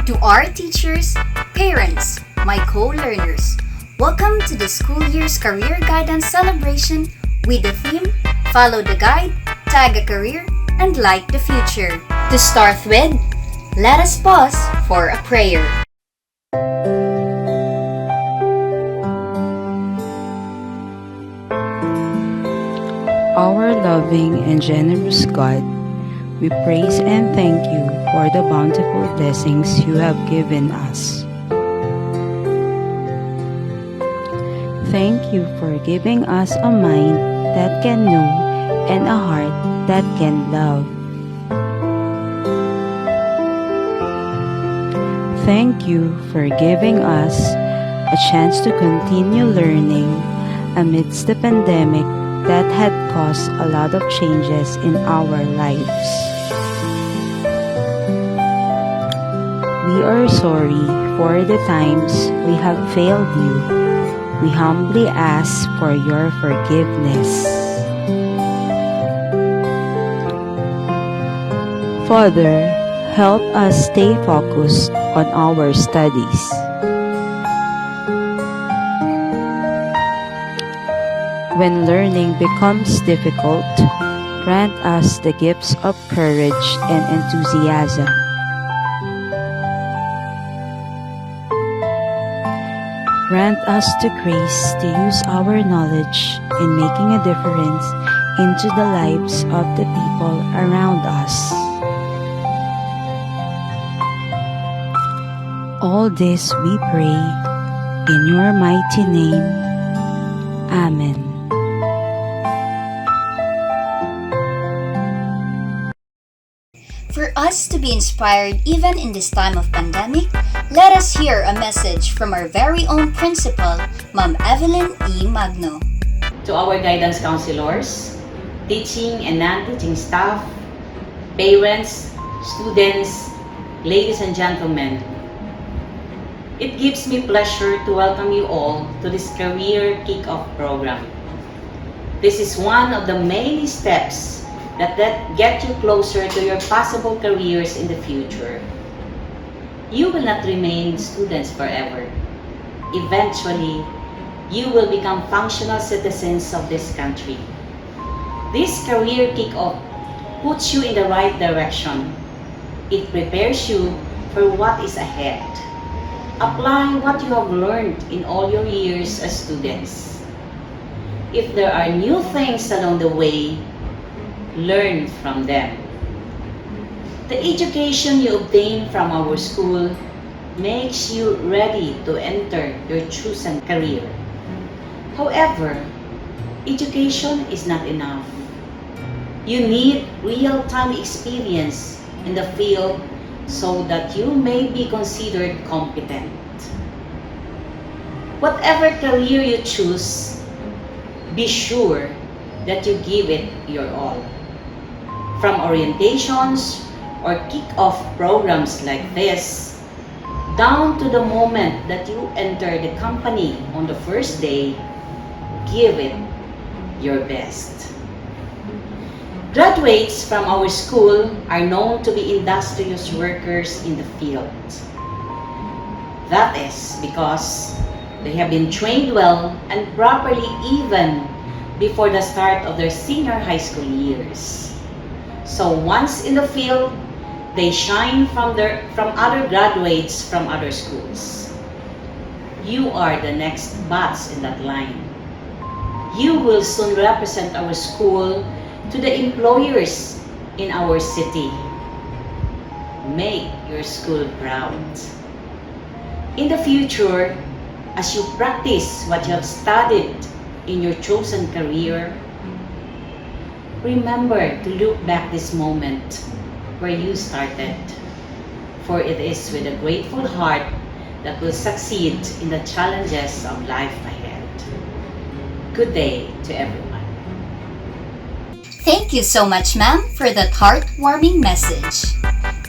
To our teachers, parents, my co-learners, welcome to the School Year's Career Guidance Celebration with the theme, Follow the Guide, Tag a Career, and Light the Future. To start with, let us pause for a prayer. Our loving and generous God, we praise and thank you for the bountiful blessings you have given us. Thank you for giving us a mind that can know and a heart that can love. Thank you for giving us a chance to continue learning amidst the pandemic that had caused a lot of changes in our lives. We are sorry for the times we have failed you. We humbly ask for your forgiveness. Father, help us stay focused on our studies. When learning becomes difficult, grant us the gifts of courage and enthusiasm. Grant us the grace to use our knowledge in making a difference into the lives of the people around us. All this we pray in your mighty name. Amen. For us to be inspired even in this time of pandemic, let us hear a message from our very own principal, Ma'am Evelyn E. Magno. To our guidance counselors, teaching and non-teaching staff, parents, students, ladies and gentlemen, it gives me pleasure to welcome you all to this Career Kick-Off program. This is one of the many steps that get you closer to your possible careers in the future. You will not remain students forever. Eventually, you will become functional citizens of this country. This Career Kick-Off puts you in the right direction. It prepares you for what is ahead. Apply what you have learned in all your years as students. If there are new things along the way, learn from them. The education you obtain from our school makes you ready to enter your chosen career. However, education is not enough. You need real-time experience in the field so that you may be considered competent. Whatever career you choose, be sure that you give it your all. From orientations or kick-off programs like this, down to the moment that you enter the company on the first day, give it your best. Graduates from our school are known to be industrious workers in the field. That is because they have been trained well and properly even before the start of their senior high school years. So once in the field, they shine from other graduates from other schools. You are the next batch in that line. You will soon represent our school to the employers in our city. Make your school proud. In the future, as you practice what you have studied in your chosen career, remember to look back this moment where you started, for it is with a grateful heart that will succeed in the challenges of life ahead. Good day to everyone. Thank you so much, ma'am, for that heartwarming message.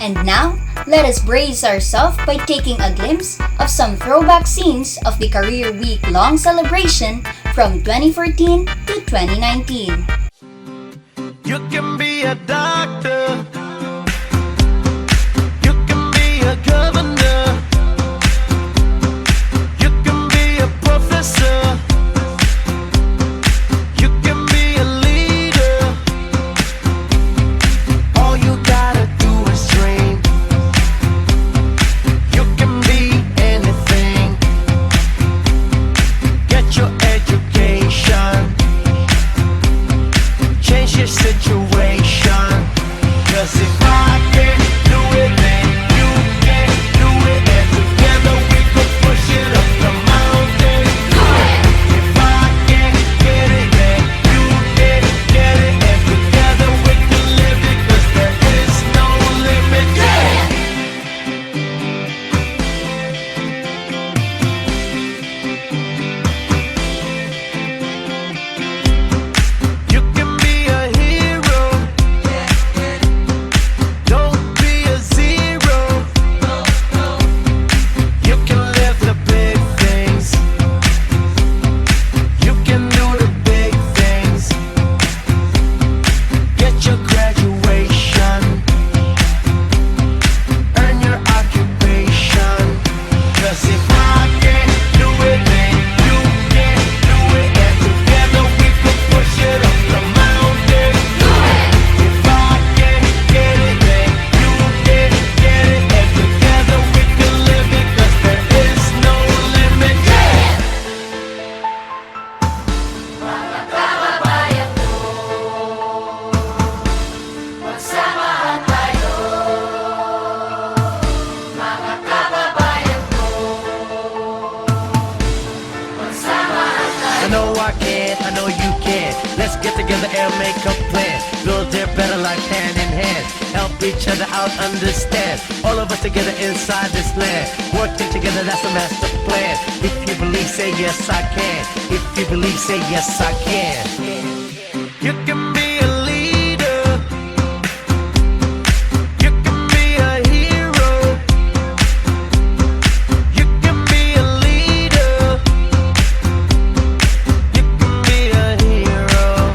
And now, let us brace ourselves by taking a glimpse of some throwback scenes of the Career Week-long celebration from 2014 to 2019. You can be a doctor, you can be a governor, together and make a plan. Build their better life hand in hand. Help each other out, understand. All of us together inside this land. Working together, that's the master plan. If you believe, say yes I can. If you believe, say yes I can. You can be a leader. You can be a hero. You can be a leader. You can be a hero.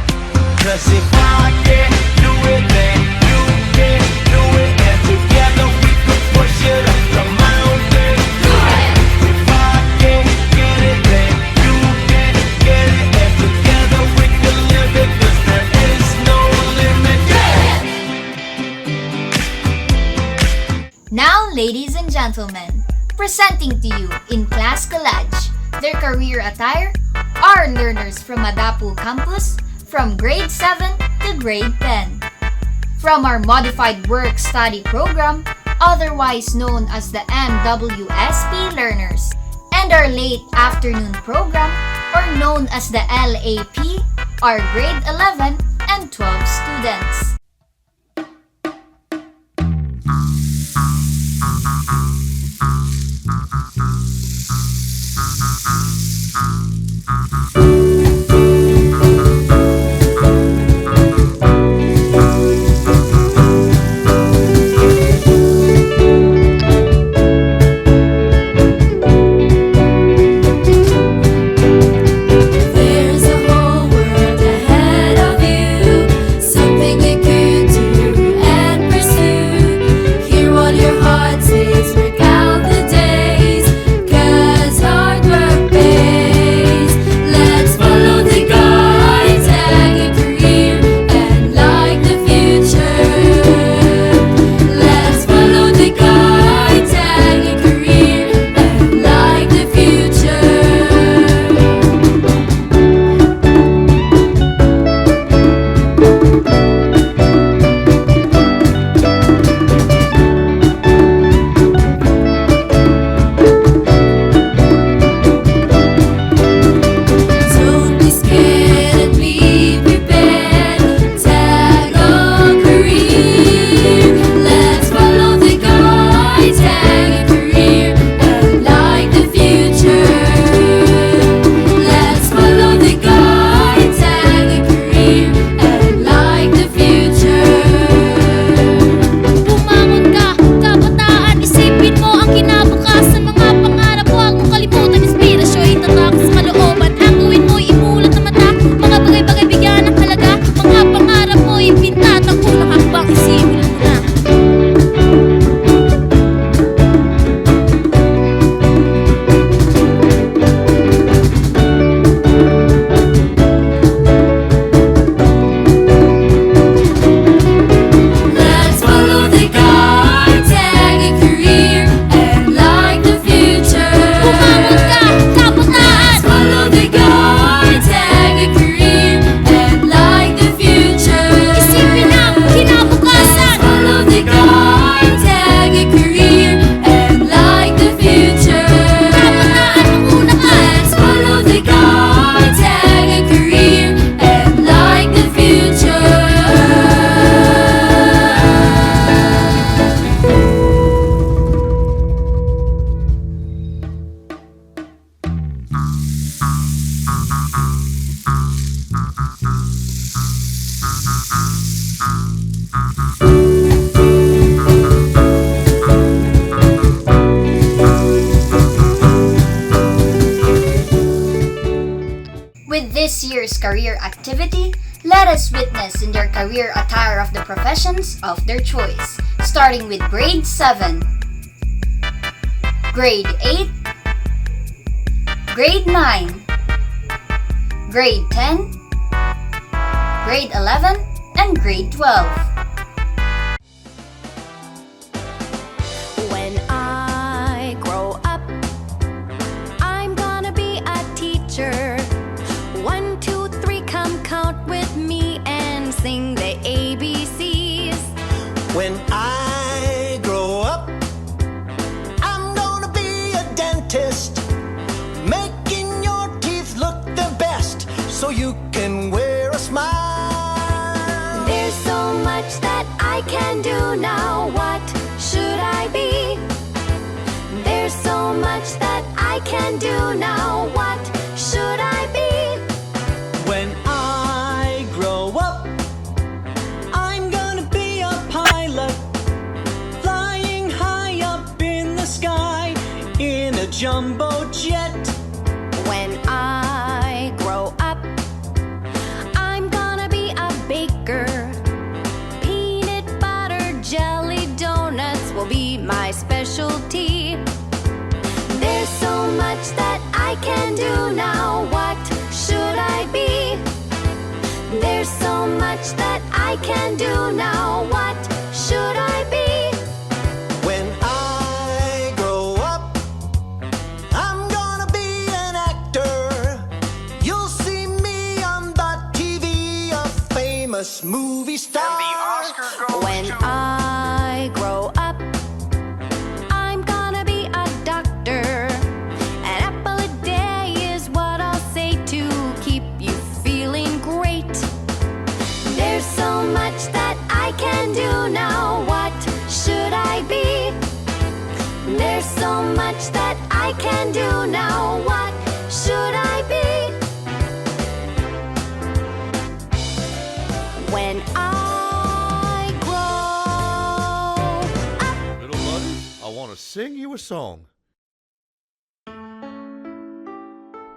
'Cause if I can't do it, then you can't do it. And together we can push it up the mountain. If I can't get it, then you can't get it. And together we can live it, 'cause there is no limit. Now, ladies and gentlemen, presenting to you in Class Collage, their career attire are learners from Madapu campus from grade 7 to grade 10. From our Modified Work Study Program, otherwise known as the MWSP learners, and our Late Afternoon Program, or known as the LAP, are grade 11 and 12 students. There's a whole world ahead of you, something you could do and pursue. Hear what your heart says, work out the days, 'cause hard work pays. Let's follow the guide, tag a career and like the future. Let's follow the guide, tag a career and like the future. Don't be scared and be prepared. Tag a career. Let's follow the guide. Tag a career and like the future. Let's follow the guide. Tag a career and like the future. Bumangon ka, kabataan, isipin mo ang kinabukasan. Mga pangarap, huwag mong kalimutan. Inspirasyon, itatak sa kalooban. Ang gawin mo'y imulat na mata. Mga bagay-bagay bigyan ng halaga. Mga pangarap mo'y ipinta. Unang hakbang, isimulan mo na. Let's follow the guide, tag a career and like the future. Bumangon ka, kabataan. Let's follow the guide, tag a career and like the future. Isipin ang kinabukasan. Let's follow the guide, tag a career and like the future. Kabataan, manguna ka. Let's follow the guide, tag a career and like the future. With this year's career activity, let us witness in their career attire of the professions of their choice, starting with grade 7, grade 8, grade 9, grade 10, grade 11, and grade 12. When I grow up, I'm gonna be a teacher. 1, 2, 3, come count with me and sing the ABCs. When I grow up, I'm gonna be a dentist, making your teeth look the best so you can wear a smile. can do now. What should I be? There's so much that I can do now. What should I be? When I grow up, I'm gonna be a pilot, flying high up in the sky in a jumbo jet. When I grow up, I'm gonna be a baker. Peanut butter jelly donuts will be my specialty. There's so much that I can do now. What should I be? There's so much that I can do now. What should I be? When I grow up, I'm gonna be an actor. You'll see me on the TV, a famous movie star. When I grow up, I'm gonna be a doctor. An apple a day is what I'll say to keep you feeling great. There's so much that I can do now. What should I be? There's so much that I can do now. What should I be? When I grow up. Little buddy, I want to sing you a song.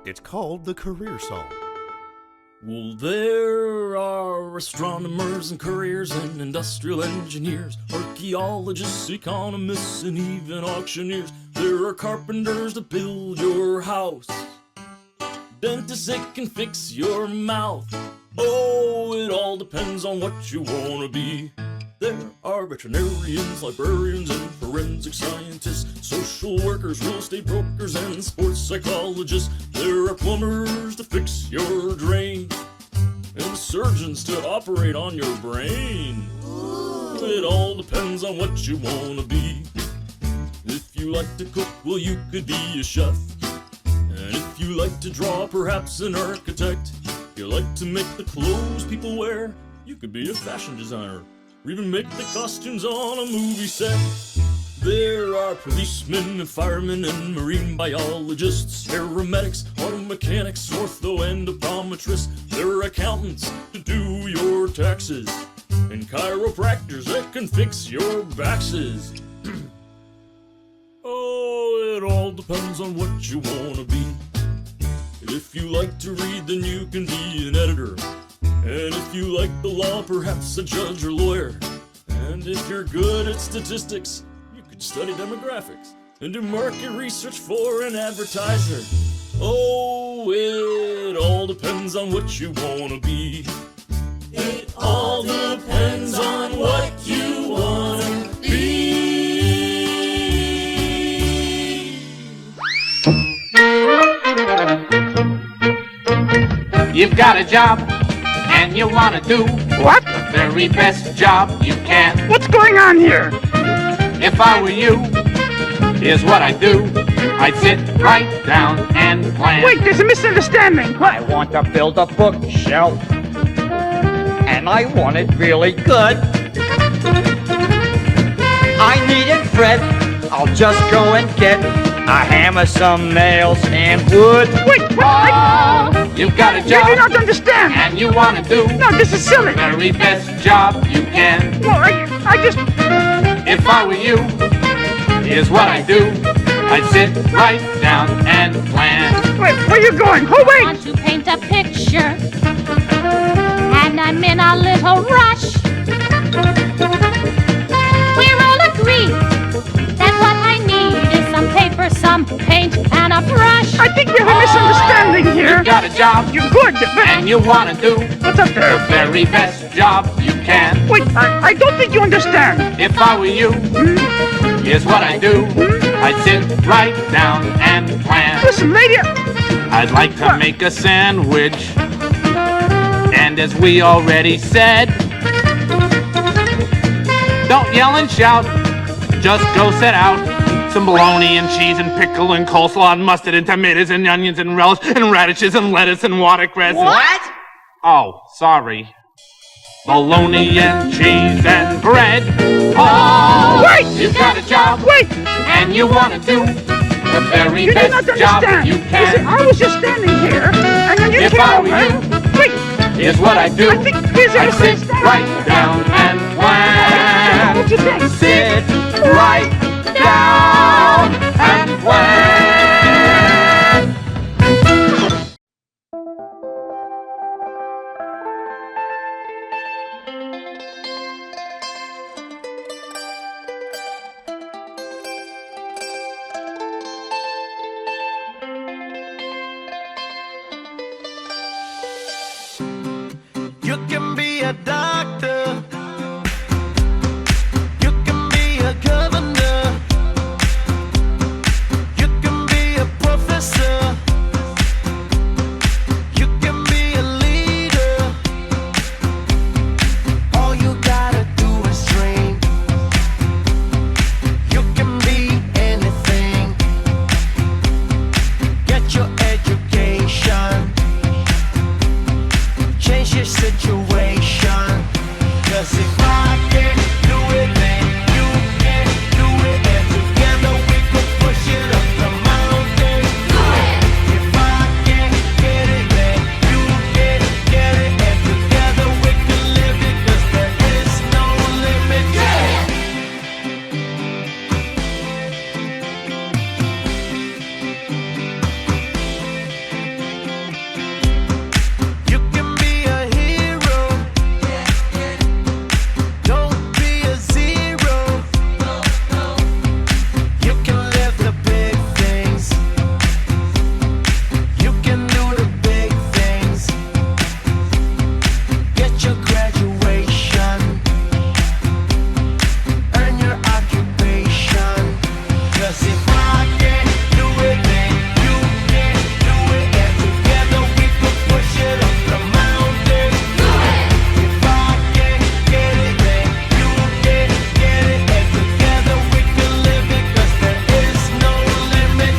It's called the Career Song. Well, there are astronomers and couriers and industrial engineers, archaeologists, economists, and even auctioneers. There are carpenters to build your house, dentists that can fix your mouth. Oh, it all depends on what you want to be. There are veterinarians, librarians, and forensic scientists, social workers, real estate brokers, and sports psychologists. There are plumbers to fix your drain, and surgeons to operate on your brain. It all depends on what you want to be. If you like to cook, well, you could be a chef. And if you like to draw, perhaps an architect. If you like to make the clothes people wear, you could be a fashion designer, or even make the costumes on a movie set. There are policemen and firemen and marine biologists, paramedics, auto mechanics, ortho and optometrists. There are accountants to do your taxes, and chiropractors that can fix your backs. Oh, it all depends on what you want to be. If you like to read, then you can be an editor. And if you like the law, perhaps a judge or lawyer. And if you're good at statistics, you could study demographics and do market research for an advertiser. Oh, it all depends on what you want to be. It all depends on what you want to be. You've got a job and you want to do What? the very best job you can. What's going on here? If I were you, here's what I'd do. I'd sit right down and plan. Wait, there's a misunderstanding. I want to build a bookshelf, and I want it really good. I need it, Fred. I'll just go and get a hammer, some nails, and wood. Wait, what? You've got a You job do not understand. and you want to do No, this is silly. the very best job you can. Well, I just... If I were you, here's what I'd do. I'd sit right down and plan. Wait, where you going? Oh, wait. Want to paint a picture, and I'm in a little rush. We're all agreed that what I need is some paper, some paint, and a brush. I think we have a misunderstanding here. You've got a job You're good, but... and you want to do What's up the there? very best job you can. Wait, I don't think you understand. If I were you, here's what I'd do. I'd sit right down and plan. Listen, lady... I'd like to make a sandwich, and as we already said, don't yell and shout, just go set out. Some bologna and cheese and pickle and coleslaw and mustard and tomatoes and onions and relish and radishes and lettuce and watercress. What? Oh, sorry. Bologna and cheese and bread kid. Oh, Wait! you've got a job. Wait! And you want to do the very You do best not job understand. you See, can. I was just standing here, and then you If came I were over. you, Wait! here's what I do. I think here's I sit everything. right down and plan. What you think? Sit right down and plan. You can be a doctor. You can be a governor. You can be a professor. You can be a leader. All you gotta do is dream. You can be anything. Get your education. Change your situation. 'Cause if I can't do it, then you can't do it. And together we could push it up the mountain. If I can't get it, then you can't get it. And together we can live it. 'Cause there is no limit. You can be a hero. Don't be a zero. You can live the big things. You can do the big things. Get your graduation. Earn your occupation. 'Cause if I can't do it, then you can't do it. And together we could push it up the mountain. If I can't get it, then you can't get it. And together we can live it. 'Cause there is no limit.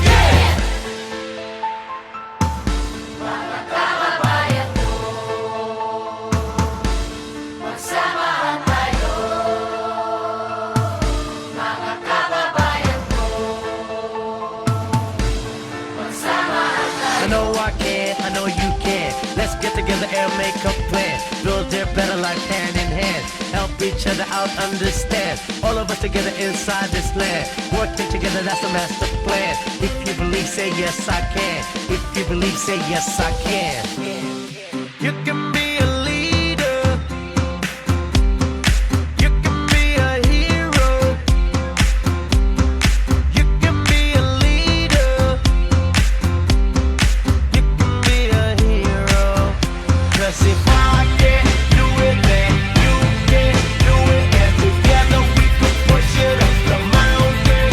I know I can, I know you can. Let's get together and make a plan. Build their better life hand in hand. Help each other out, understand. All of us together inside this land. Working together, that's the master plan. If you believe, say yes, I can. If you believe, say yes, I can. You can be a leader. You can be a hero. You can be a leader. You can be a hero. 'Cause if I can't do it, then you can't do it. And together we could push it up the mountain.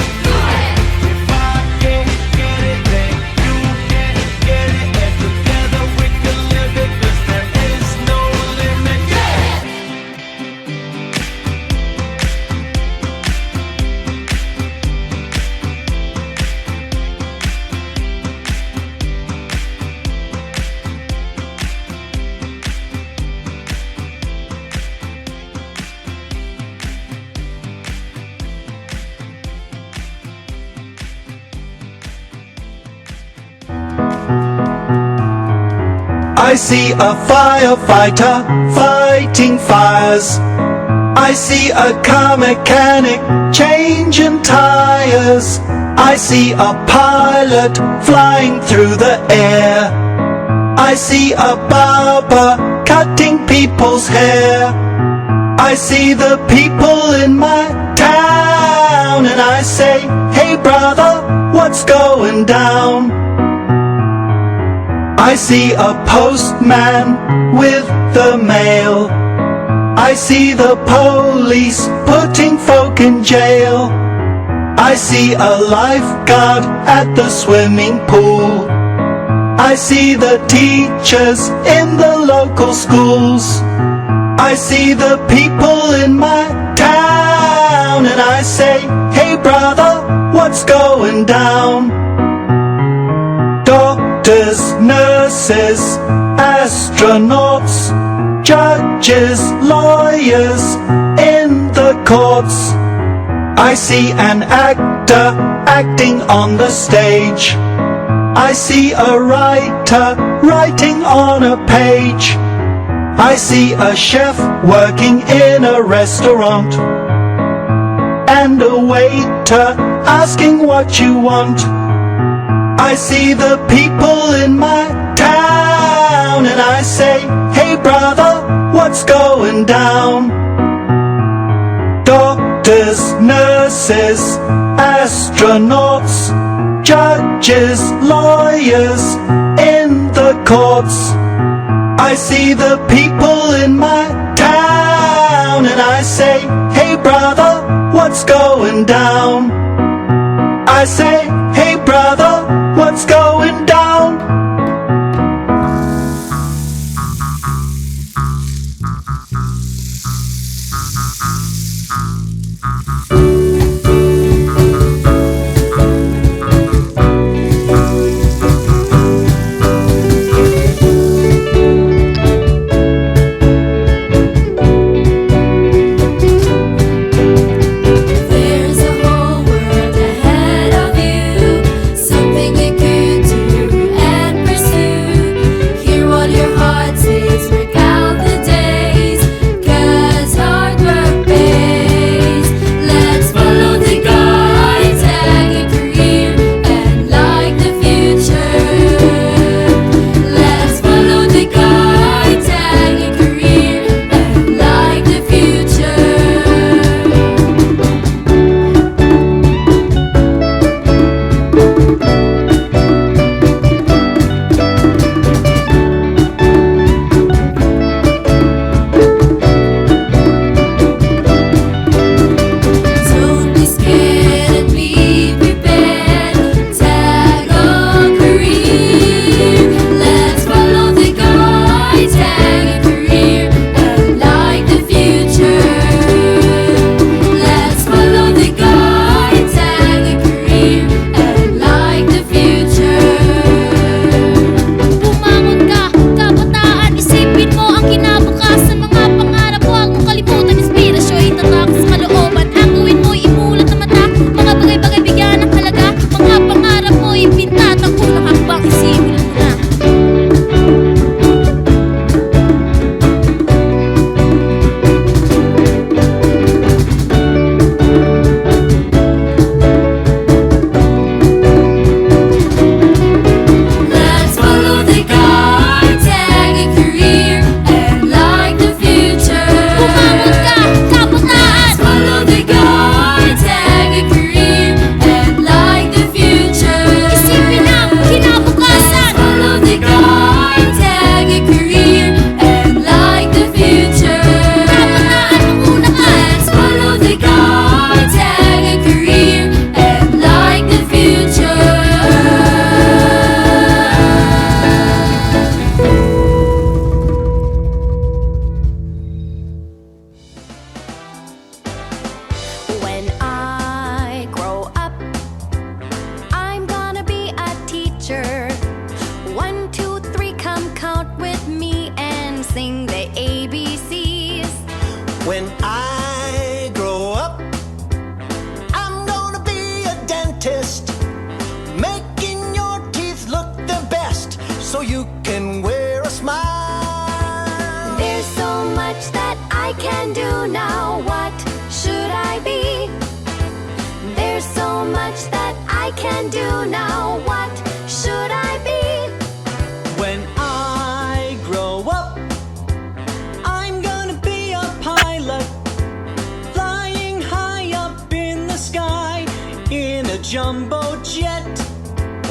If I can't get it, then you can't get it. And together we can live it. 'Cause there is no limit. I see a firefighter fighting fires. I see a car mechanic changing tires. I see a pilot flying through the air. I see a barber cutting people's hair. I see the people in my town and I say, hey brother, what's going down? I see a postman with the mail. I see the police putting folk in jail. I see a lifeguard at the swimming pool. I see the teachers in the local schools. I see the people in my town and I say, hey brother, what's going down? Doctors, nurses, astronauts, judges, lawyers in the chords. I see an actor acting on the stage. I see a writer writing on a page. I see a chef working in a restaurant, and a waiter asking what you want. I see the people in my town, and I say, hey brother, what's going down? Doctors, nurses, astronauts, judges, lawyers in the courts. I see the people in my town, and I say, hey brother, what's going down? I say, hey brother, what's going down? There's a whole world ahead of you, something you could do and pursue. Hear what your heart says, work out the days, 'cause hard work pays. Let's follow the guide, tag a career and like the future. Let's follow the guide, tag a career and like the future. Don't be scared and be prepared. Tag a career. Let's follow the guide. Tag a career and like the future. Let's follow the guide. Tag a career and like the future. Bumangon ka, kabataan, isipin mo ang kinabukasan. Mga pangarap, huwag mong kalimutan. Inspirasyon, itatak sa kalooban. Ang gawin mo, imulat na mata. Mga bagay-bagay, bigyan ng halaga. Mga pangarap mo, ipinta. Ang unang hakbang, isimulan mo na. Let's follow the guide, tag a career and like the future. Bumangon ka, kabataan. Let's follow the guide, tag a career and like the future. Isipin ang kinabukasan. Let's follow the guide, tag a career and like the future. Kabataan, manguna ka. Let's follow the guide, tag a career and like the future. When I grow up, I'm gonna be a teacher. 1, 2, 3, come count with me and sing the ABCs. When I grow up, I'm gonna be a dentist, making your teeth look the best so you can wear a smile. There's so much that I can do now. What should I be? There's so much that I can do now. What should I be? When I grow up, I'm gonna be a pilot, flying high up in the sky in a jumbo jet.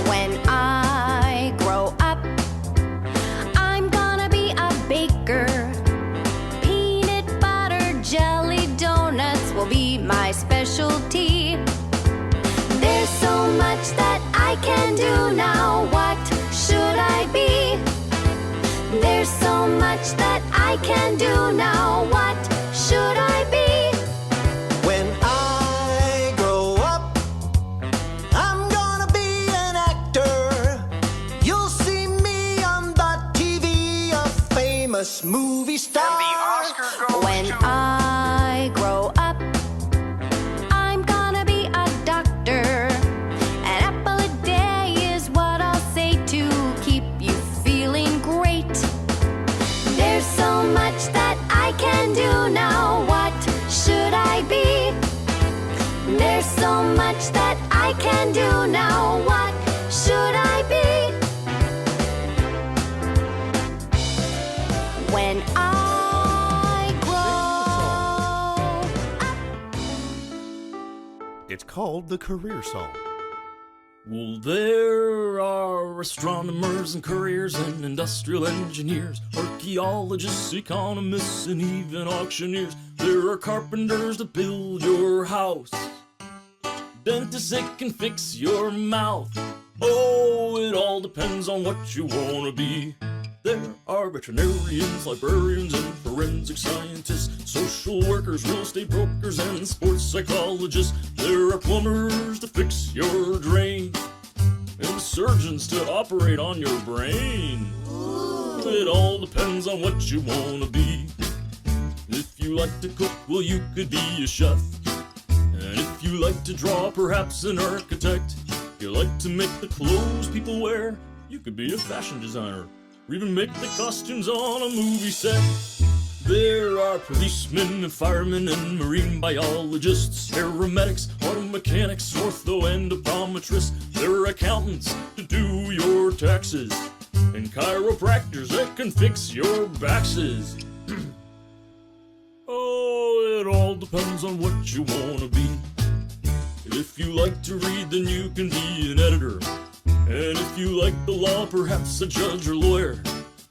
When I grow up, I'm gonna be a baker. Peanut butter, jelly, donuts will be my specialty. There's so much that I can do now. What should I be? There's so much that I can do now. What should I be? When I grow up, I'm gonna be an actor. You'll see me on the TV, a famous movie star. When I grow up, It's called the Career Song. Well, there are astronomers and couriers and industrial engineers, archaeologists, economists, and even auctioneers. There are carpenters to build your house, dentists that can fix your mouth. Oh, it all depends on what you want to be. There are veterinarians, librarians, and forensic scientists, social workers, real estate brokers, and sports psychologists. There are plumbers to fix your drain, and surgeons to operate on your brain. It all depends on what you want to be. If you like to cook, well, you could be a chef. And if you like to draw, perhaps an architect. If you like to make the clothes people wear, you could be a fashion designer, or even make the costumes on a movie set. There are policemen and firemen and marine biologists, paramedics, auto mechanics, ortho and optometrists. There are accountants to do your taxes, and chiropractors that can fix your backs. Oh, it all depends on what you want to be. If you like to read, then you can be an editor. And if you like the law, perhaps a judge or lawyer.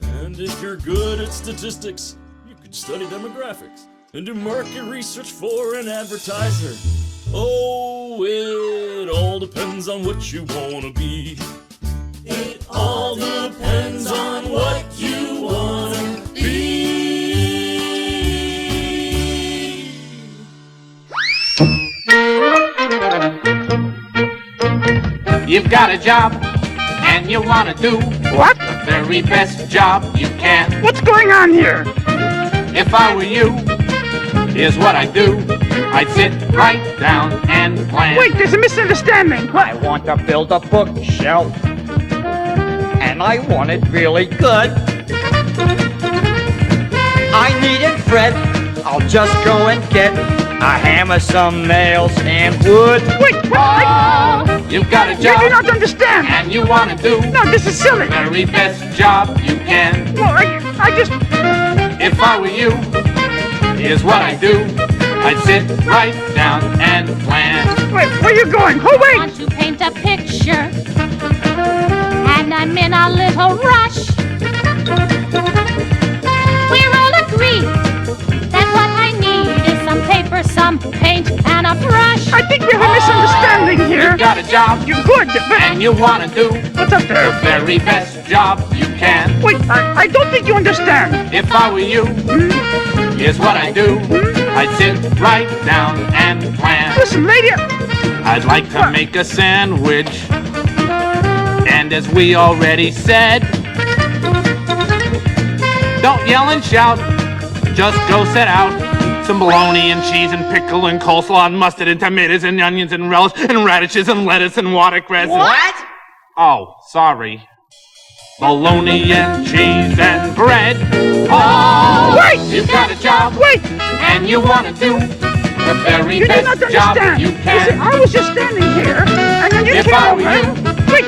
And if you're good at statistics, you could study demographics and do market research for an advertiser. Oh, it all depends on what you want to be. It all depends on what you want to be. You've got a job, and you want to do What? the very best job you can. What's going on here? If I were you, here's what I'd do. I'd sit right down and plan. Wait, there's a misunderstanding. I want to build a bookshelf, and I want it really good. I needed Fred, I'll just go and get a hammer, some nails, and wood. Wait, what? You've got a You job, do not understand. and you want to do No, this is silly. the very best job you can. Well, I just... If I were you, here's what I'd do. I'd sit right down and plan. Wait, where are you going? Oh, I wait. want to paint a picture, and I'm in a little rush. We're all agreed that what I need is some paper, some paint, and a brush. I think we have a misunderstanding here. You've got a job, You're good, but... and you want to do What's up the there? very best job you can. Wait, I don't think you understand. If I were you, here's what I'd do. I'd sit right down and plan. Listen, lady... I'd like to make a sandwich, and as we already said, don't yell and shout, just go set out some bologna and cheese and pickle and coleslaw and mustard and tomatoes and onions and relish and radishes and lettuce and watercress. What? Oh, sorry. Bologna and cheese and bread. Oh, Wait! You've got a job, Wait! and you want to do the very You do best not job understand. you Listen, can. I was just standing here, and then you If came I over. were you, Wait,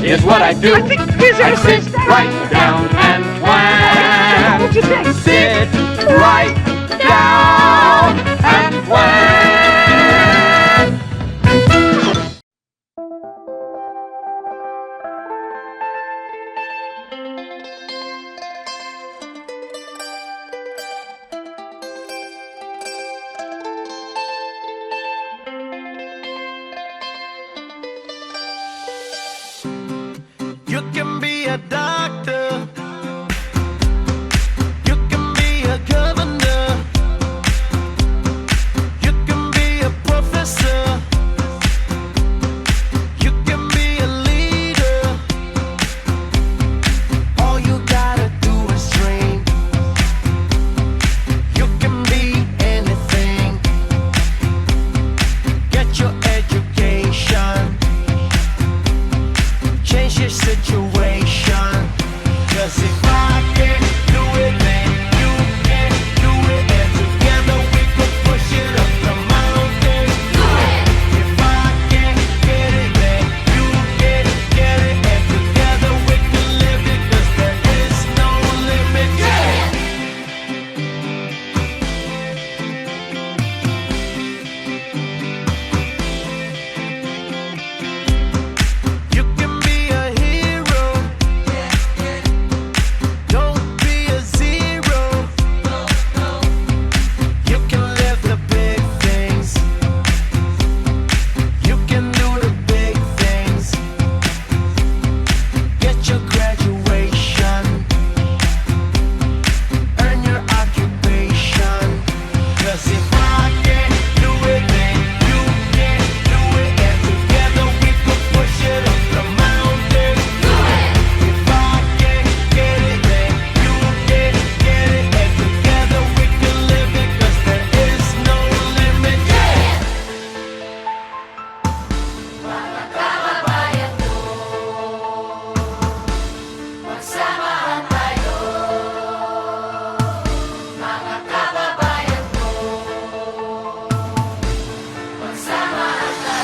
here's what I do. I think here's I sit understand. right down and plan. What you think? Sit right down and plan. You can be a doctor. You can be a governor.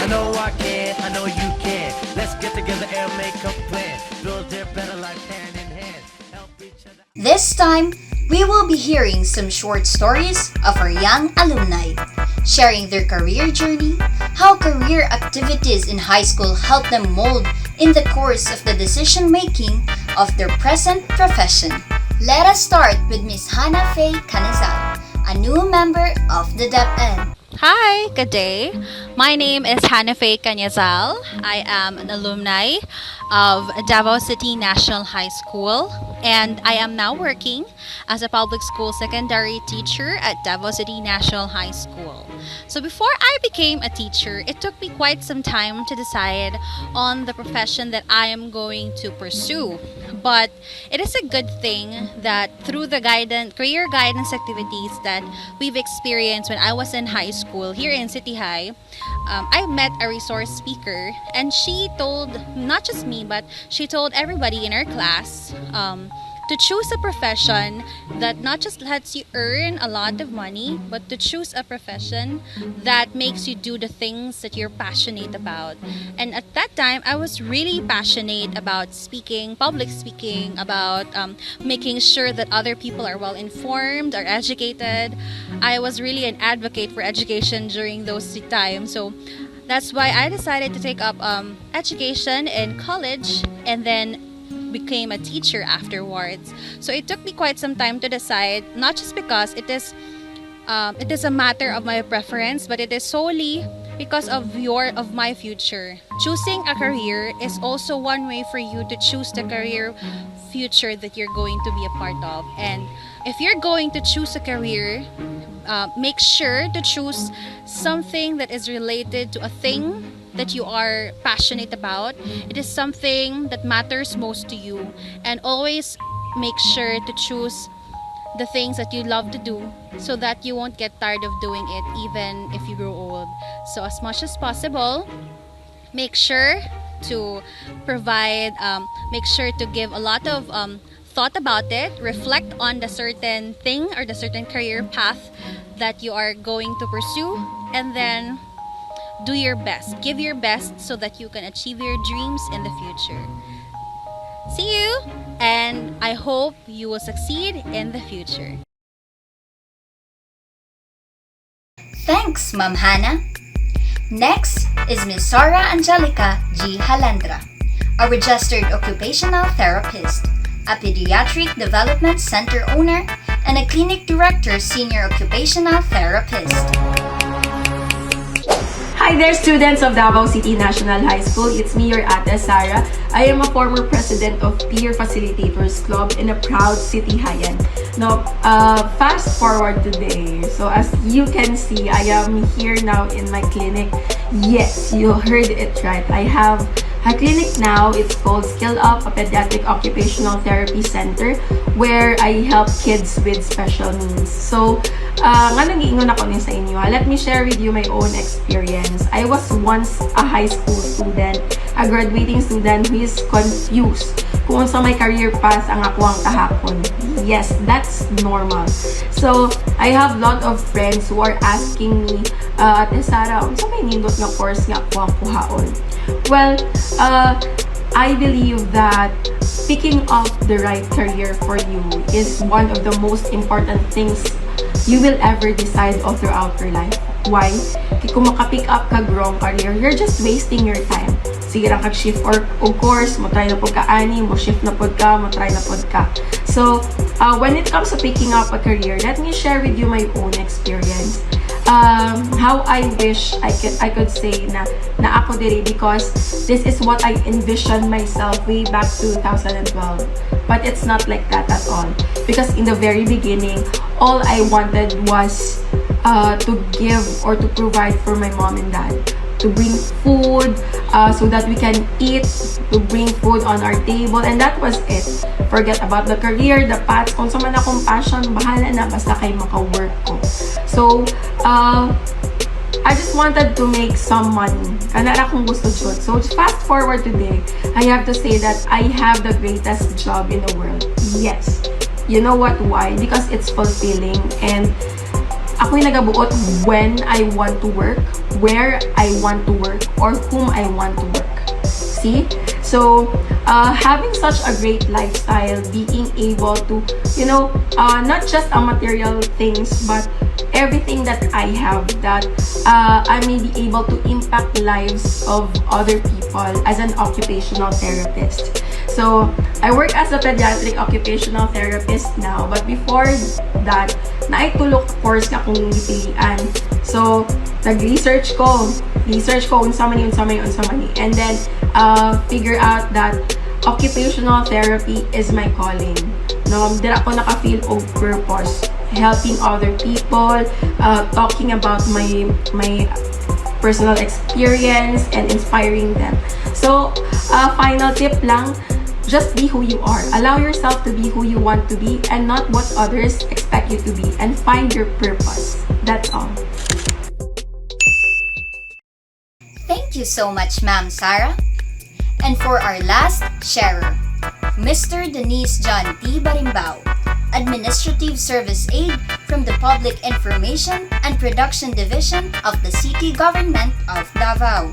know I can, I know you can. Let's get together and make a plan. Build a better life hand in hand. Help each other. This time, we will be hearing some short stories of our young alumni, sharing their career journey, how career activities in high school help them mold in the course of the decision-making of their present profession. Let us start with Miss Hannah Faye Canizal, a new member of the DepEd. Hi, good day. My name is Hannah Faye Canyazal. I am an alumni of Davao City National High School, and I am now working as a public school secondary teacher at Davao City National High School. So before I became a teacher, it took me quite some time to decide on the profession that I am going to pursue. But it is a good thing that through the career guidance activities that we've experienced when I was in high school here in City High, I met a resource speaker, and she told not just me, but she told everybody in our class to choose a profession that not just lets you earn a lot of money, but to choose a profession that makes you do the things that you're passionate about. And at that time, I was really passionate about speaking, public speaking, about making sure that other people are well informed, are educated. I was really an advocate for education during those times. So that's why I decided to take up education in college and then became a teacher afterwards. So it took me quite some time to decide, not just because it is a matter of my preference, but it is solely because of my future. Choosing a career is also one way for you to choose the career future that you're going to be a part of. And if you're going to choose a career, make sure to choose something that is related to a thing that you are passionate about. It is something that matters most to you, and always make sure to choose the things that you love to do so that you won't get tired of doing it even if you grow old. So as much as possible, make sure to make sure to give a lot of thought about it, reflect on the certain thing or the certain career path that you are going to pursue, and then do your best. Give your best so that you can achieve your dreams in the future. See you, and I hope you will succeed in the future. Thanks, Ma'am Hannah. Next is Ms. Sara Angelica G. Halandra, a registered occupational therapist, a pediatric development center owner, and a clinic director senior occupational therapist. Hi there, students of Davao City National High School. It's me, your Ate Sara. I am a former president of Peer Facilitators Club and a proud City Highan. Now, fast forward today. So as you can see, I am here now in my clinic. Yes, you heard it right. I have a clinic now. It's called Skill Up, a pediatric occupational therapy center where I help kids with special needs. So, nga nag-iingon ako sa inyo. Let me share with you my own experience. I was once a high school student, a graduating student who is confused kung sa may career path ang ako ang kahapon. Yes, that's normal. So, I have a lot of friends who are asking me, Ate Sara, sa may nindot nga course nga ako ang kuhaon? Well, I believe that picking up the right career for you is one of the most important things you will ever decide all throughout your life. Why? Kung maka-pick up ka wrong career, you're just wasting your time. Sige lang kag-shift or of course, mo try na pod ka ani, mo shift na pod ka, mo try na pod ka. So, when it comes to picking up a career, let me share with you my own experience. How I wish I could say na ako diri, because this is what I envisioned myself way back 2012. But it's not like that at all. Because in the very beginning, all I wanted was to give or to provide for my mom and dad. To bring food so that we can eat, to bring food on our table, and that was it. Forget about the career, the path, kung sa man akong passion, bahala na, basta kayo maka-work ko. So, I just wanted to make some money. Kanara akong gusto jud. So, fast forward today, I have to say that I have the greatest job in the world. Yes. You know what? Why? Because it's fulfilling, and ako'y nagabuot when I want to work, where I want to work, or whom I want to work. See? So, having such a great lifestyle, being able to, not just material things, but everything that I have, that I may be able to impact lives of other people as an occupational therapist. So, I work as a pediatric occupational therapist now, but before that, naitulok course na akong gipilian. So, nag-research ko unsa man ni, and then figure out that occupational therapy is my calling. No, dira ako naka-feel of purpose, helping other people, talking about my personal experience and inspiring them. So, final tip lang, just be who you are. Allow yourself to be who you want to be and not what others expect you to be, and find your purpose. That's all. Thank you so much, Ma'am Sarah. And for our last sharer, Mr. Denise John T. Barimbao, Administrative Service Aide from the Public Information and Production Division of the City Government of Davao.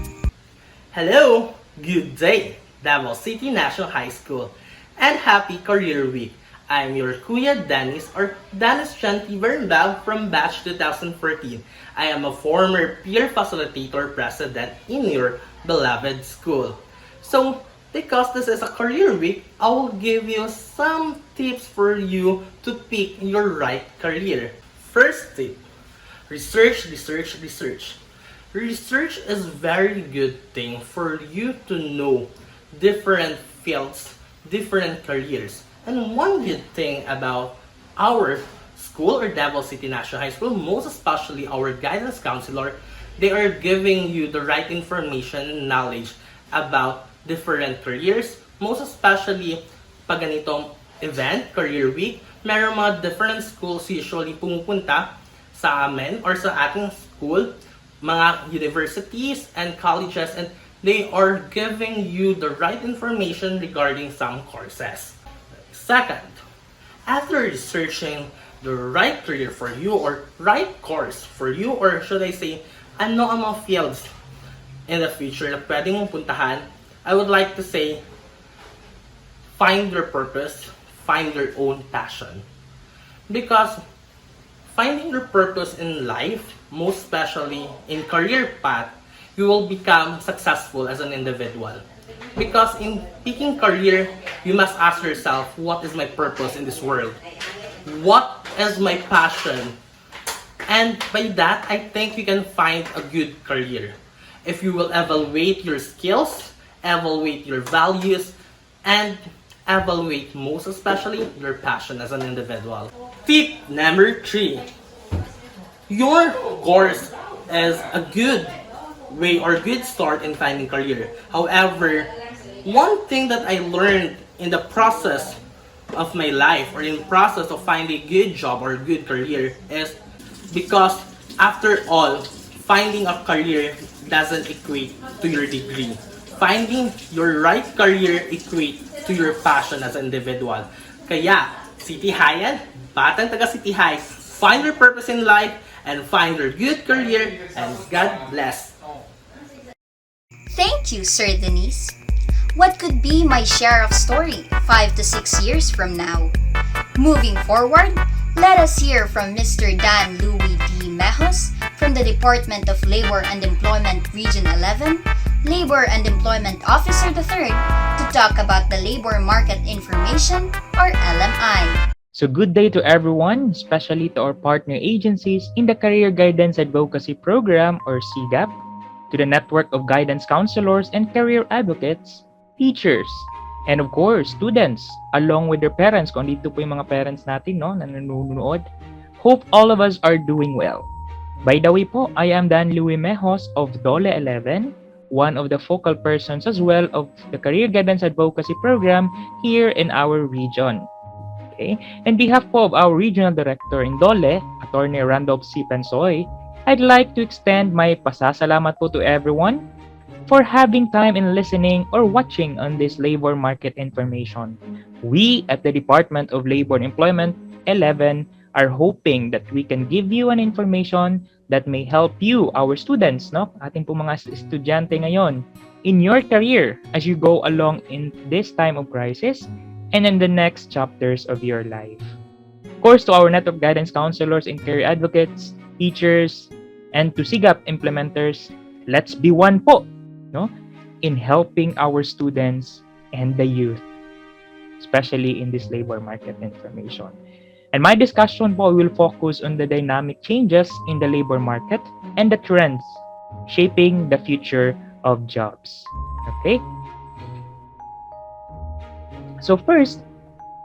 Hello, good day, Davao City National High School, and happy Career Week. I'm your Kuya Dennis or Dennis John T. Barimbao from Batch 2014. I am a former peer facilitator president in your beloved school. So, because this is a career week, I will give you some tips for you to pick your right career. First tip, research. Research is very good thing for you to know different fields, different careers. And one good thing about our school or Davao City National High School, most especially our guidance counselor, they are giving you the right information and knowledge about different careers, most especially pag ganitong event, career week, meron mga different schools usually pumupunta sa amin or sa ating school, mga universities and colleges, and they are giving you the right information regarding some courses. Second, after researching the right career for you or right course for you, or should I say, ano ang mga fields in the future na pwede mong puntahan, I would like to say, find your purpose, find your own passion. Because finding your purpose in life, most especially in career path, you will become successful as an individual. Because in picking career, you must ask yourself, what is my purpose in this world? What is my passion? And by that, I think you can find a good career. If you will evaluate your skills, evaluate your values, and evaluate most especially your passion as an individual. Tip number 3. Your course is a good way or good start in finding career. However, one thing that I learned in the process of my life or in the process of finding a good job or a good career is because after all, finding a career doesn't equate to your degree. Finding your right career equate to your passion as an individual. Kaya, City High, batang taga City High, find your purpose in life and find your good career, and God bless. Thank you, Sir Denise. What could be my share of story 5 to 6 years from now? Moving forward, let us hear from Mr. Dan Louis D. Mejos from the Department of Labor and Employment Region 11, Labor and Employment Officer III, to talk about the Labor Market Information or LMI. So good day to everyone, especially to our partner agencies in the Career Guidance Advocacy Program or CGAP, to the network of guidance counselors and career advocates, teachers, and of course, students, along with their parents. Kung dito po yung mga parents natin, no, na nanonood. Hope all of us are doing well. By the way po, I am Dan Louis Mejos of DOLE 11, one of the focal persons as well of the Career Guidance Advocacy Program here in our region. Okay? On behalf po of our Regional Director in DOLE, Attorney Randolph C. Pensoy, I'd like to extend my pasasalamat po to everyone for having time in listening or watching on this labor market information. We at the Department of Labor and Employment 11 are hoping that we can give you an information that may help you, our students, no? Ating po mga estudyante ngayon, in your career as you go along in this time of crisis and in the next chapters of your life. Of course, to our network guidance counselors and career advocates, teachers, and to SIGAP implementers, let's be one po, no? In helping our students and the youth, especially in this labor market information. And my discussion po will focus on the dynamic changes in the labor market and the trends shaping the future of jobs. Okay? So first,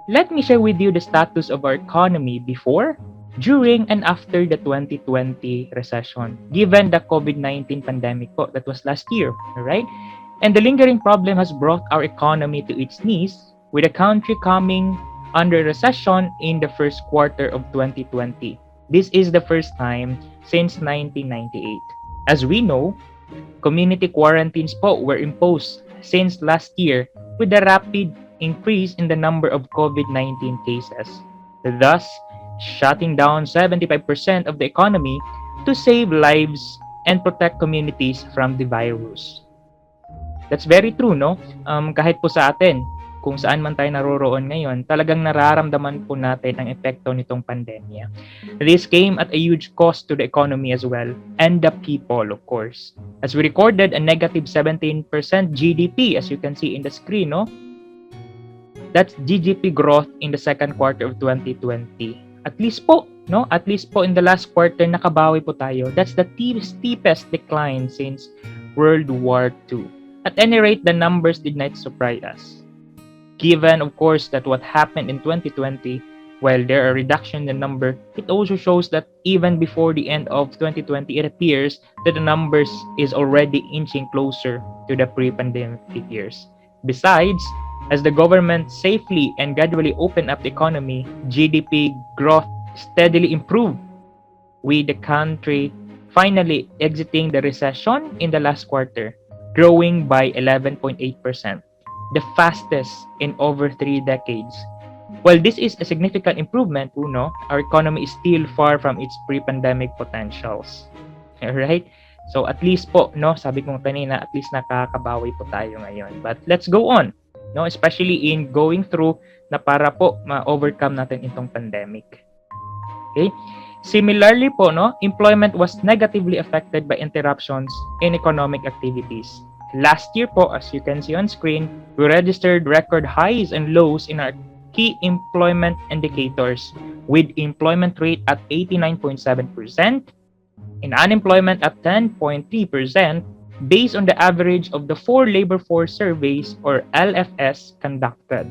let me share with you the status of our economy before, during, and after the 2020 recession, given the COVID-19 pandemic po that was last year, right? And the lingering problem has brought our economy to its knees, with the country coming under recession in the first quarter of 2020. This is the first time since 1998. As we know, community quarantines po were imposed since last year with the rapid increase in the number of COVID-19 cases, thus shutting down 75% of the economy to save lives and protect communities from the virus. That's very true, no? Kahit po sa atin, kung saan man tayo naroroon ngayon, talagang nararamdaman po natin ang epekto nitong pandemya. This came at a huge cost to the economy as well, and the people, of course. As we recorded a negative 17% GDP, as you can see in the screen, no? That's GDP growth in the second quarter of 2020. At least po, no? At least po in the last quarter, nakabawi po tayo. That's the steepest decline since World War II. At any rate, the numbers did not surprise us. Given, of course, that what happened in 2020, while there are reduction in the number, it also shows that even before the end of 2020, it appears that the numbers is already inching closer to the pre-pandemic years. Besides, as the government safely and gradually opened up the economy, GDP growth steadily improved, with the country finally exiting the recession in the last quarter, growing by 11.8%. The fastest in over 3 decades. While this is a significant improvement, our economy is still far from its pre-pandemic potentials. Alright? So at least po, sabi kong kanina, at least nakakabawi po tayo ngayon. But let's go on, especially in going through na para po ma-overcome natin itong pandemic. Okay? Similarly po, employment was negatively affected by interruptions in economic activities. Last year po, as you can see on screen, we registered record highs and lows in our key employment indicators, with employment rate at 89.7% and unemployment at 10.3% based on the average of the 4 labor force surveys or LFS conducted.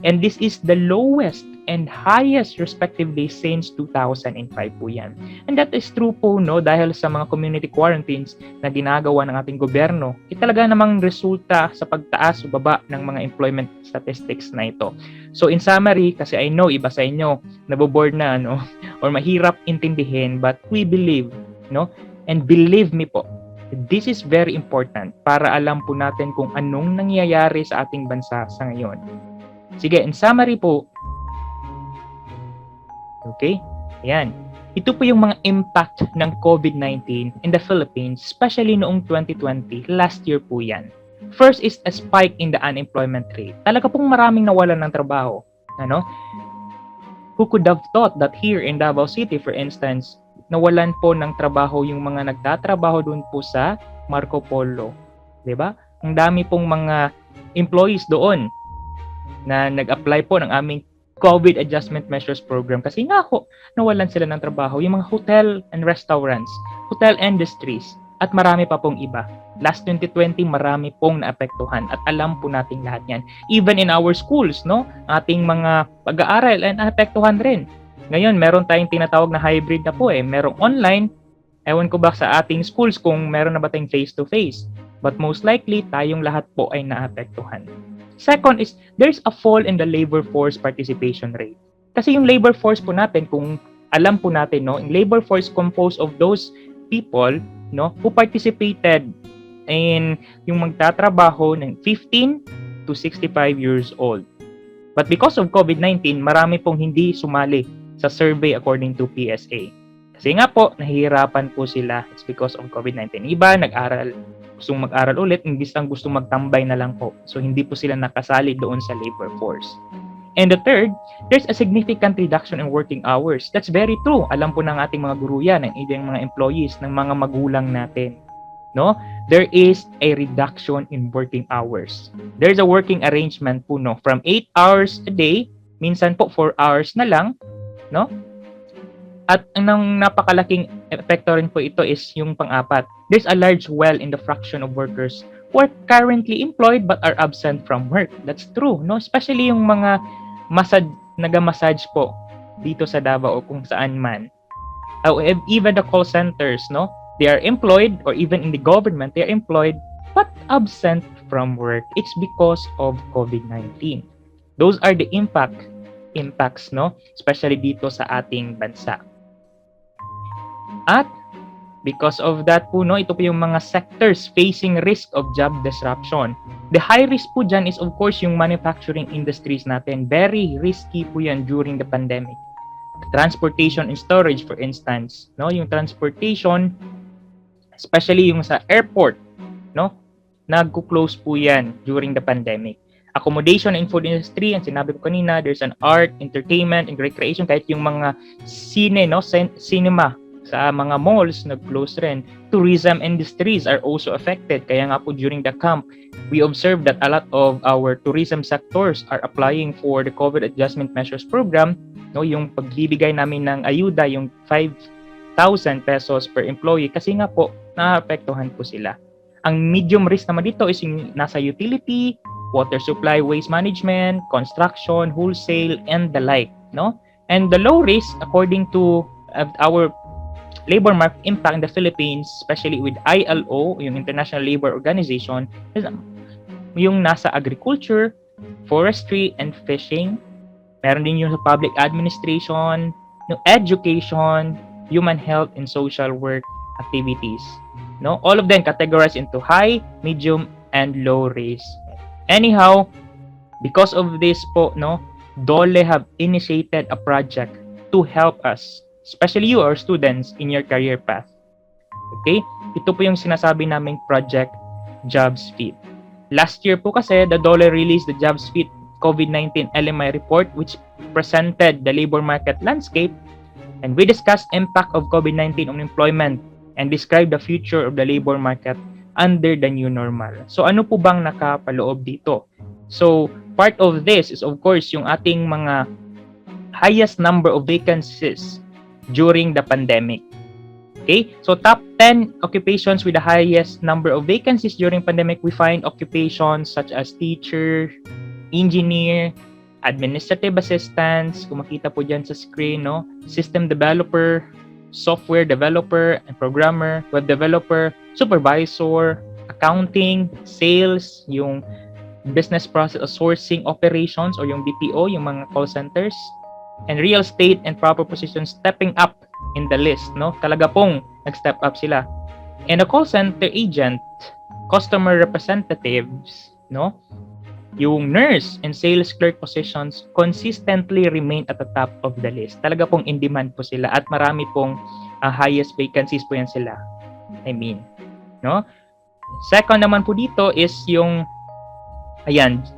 And this is the lowest and highest respectively since 2005 po yan. And that is true po, dahil sa mga community quarantines na ginagawa ng ating gobyerno, talaga namang resulta sa pagtaas o baba ng mga employment statistics na ito. So in summary, kasi I know iba sa inyo naboboard na, or mahirap intindihin, but we believe, and believe me po, this is very important para alam po natin kung anong nangyayari sa ating bansa sa ngayon. Sige, in summary po, okay, ayan. Ito po yung mga impact ng COVID-19 in the Philippines, especially noong 2020, last year po yan. First is a spike in the unemployment rate. Talaga pong maraming nawalan ng trabaho. Who could have thought that here in Davao City, for instance, nawalan po ng trabaho yung mga nagtatrabaho doon po sa Marco Polo. Diba? Ang dami pong mga employees doon na nag-apply po ng aming COVID Adjustment Measures Program kasi nga ho, nawalan sila ng trabaho. Yung mga hotel and restaurants, hotel industries, at marami pa pong iba. Last 2020, marami pong naapektuhan at alam po nating lahat yan. Even in our schools, ating mga pag-aaral ay naapektuhan rin. Ngayon, meron tayong tinatawag na hybrid na po Merong online, ewan ko ba sa ating schools kung meron na ba tayong face-to-face. But most likely, tayong lahat po ay naapektuhan. Second is, there's a fall in the labor force participation rate. Kasi yung labor force po natin, kung alam po natin, yung labor force composed of those people, who participated in yung magtatrabaho ng 15 to 65 years old. But because of COVID-19, marami pong hindi sumali sa survey according to PSA. Kasi nga po, nahihirapan po sila. It's because of COVID-19. Iba, gustong mag-aral ulit, imbis lang gustong magtambay na lang po. So, hindi po sila nakasali doon sa labor force. And the third, there's a significant reduction in working hours. That's very true. Alam po ng ating mga guru yan, ng mga employees, ng mga magulang natin. No? There is a reduction in working hours. There's a working arrangement po, no? From 8 hours a day, minsan po 4 hours na lang, no? At ang napakalaking epekto rin po ito is yung pang-apat. There's a large well in the fraction of workers who are currently employed but are absent from work. That's true, no? Especially yung mga naga-massage po dito sa Davao o kung saan man. Even the call centers, no? They are employed, or even in the government, they are employed but absent from work. It's because of COVID-19. Those are the impacts, no? Especially dito sa ating bansa. At because of that po, no, ito po yung mga sectors facing risk of job disruption. The high risk po dyan is of course yung manufacturing industries natin. Very risky po yan during the pandemic. Transportation and storage, for instance, no, yung transportation, especially yung sa airport, no, nagko-close po yan during the pandemic. Accommodation and food industry, ang sinabi ko kanina, there's an art, entertainment, and recreation, kahit yung mga sine, no, cinema sa mga malls, nag-close rin. Tourism industries are also affected. Kaya nga po during the camp, we observed that a lot of our tourism sectors are applying for the COVID Adjustment Measures Program. No, yung pagbibigay namin ng ayuda, yung 5,000 pesos per employee, kasi nga po, naapektuhan po sila. Ang medium risk naman dito is yung nasa utility, water supply, waste management, construction, wholesale, and the like. No? And the low risk, according to our labor market impact in the Philippines, especially with ILO, yung International Labor Organization, is yung nasa agriculture, forestry, and fishing. Meron din yung sa public administration, no, education, human health, and social work activities. No, all of them categorized into high, medium, and low risk. Anyhow, because of this po, no, DOLE have initiated a project to help us, especially you, our students, in your career path. Okay? Ito po yung sinasabi naming project Jobs Fit. Last year po kasi, the DOLE released the Jobs Fit COVID-19 LMI report, which presented the labor market landscape, and we discussed impact of COVID-19 on employment and described the future of the labor market under the new normal. So ano po bang nakapaloob dito? So part of this is of course yung ating mga highest number of vacancies during the pandemic. Okay? So top 10 occupations with the highest number of vacancies during pandemic, we find occupations such as teacher, engineer, administrative assistants, kung makita po dyan sa screen, no? System developer, software developer and programmer, web developer, supervisor, accounting, sales, yung business process sourcing operations or yung BPO, yung mga call centers, and real estate and proper positions stepping up in the list, no? Talaga pong nag-step up sila. And the call center agent, customer representatives, no? Yung nurse and sales clerk positions consistently remain at the top of the list. Talaga pong in demand po sila at marami pong highest vacancies po yan sila. No? Second naman po dito is yung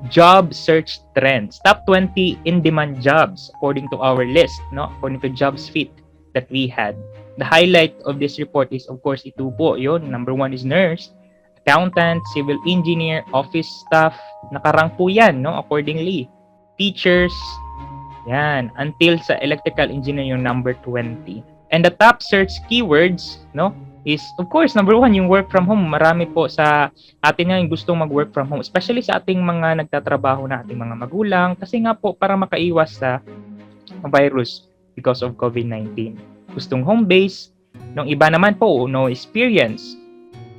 job search trends. Top 20 in-demand jobs according to our list, no? According to Jobs Fit that we had. The highlight of this report is of course ito po, yun. Number 1 is nurse, accountant, civil engineer, office staff, nakarang po yan, no? Accordingly. Teachers, yan. Until sa electrical engineer yung number 20. And the top search keywords, no? Is, of course, number 1, yung work from home. Marami po sa atin nga yung gustong mag-work from home. Especially sa ating mga nagtatrabaho na ating mga magulang. Kasi nga po, para makaiwas sa virus because of COVID-19. Gustong home base. Nung iba naman po, no experience.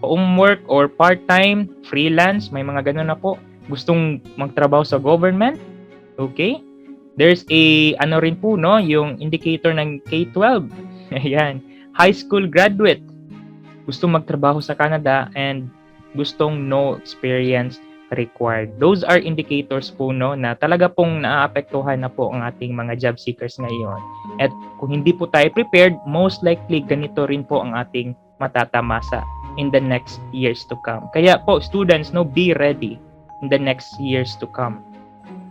Homework or part-time, freelance, may mga ganun na po. Gustong magtrabaho sa government. Okay? There's a, ano rin po, no? Yung indicator ng K-12. Ayan. High school graduate. Gustong magtrabaho sa Canada and gustong no experience required. Those are indicators po no na talaga pong naaapektuhan na po ang ating mga job seekers ngayon. At kung hindi po tayo prepared, most likely ganito rin po ang ating matatamasa in the next years to come. Kaya po students, no, be ready in the next years to come.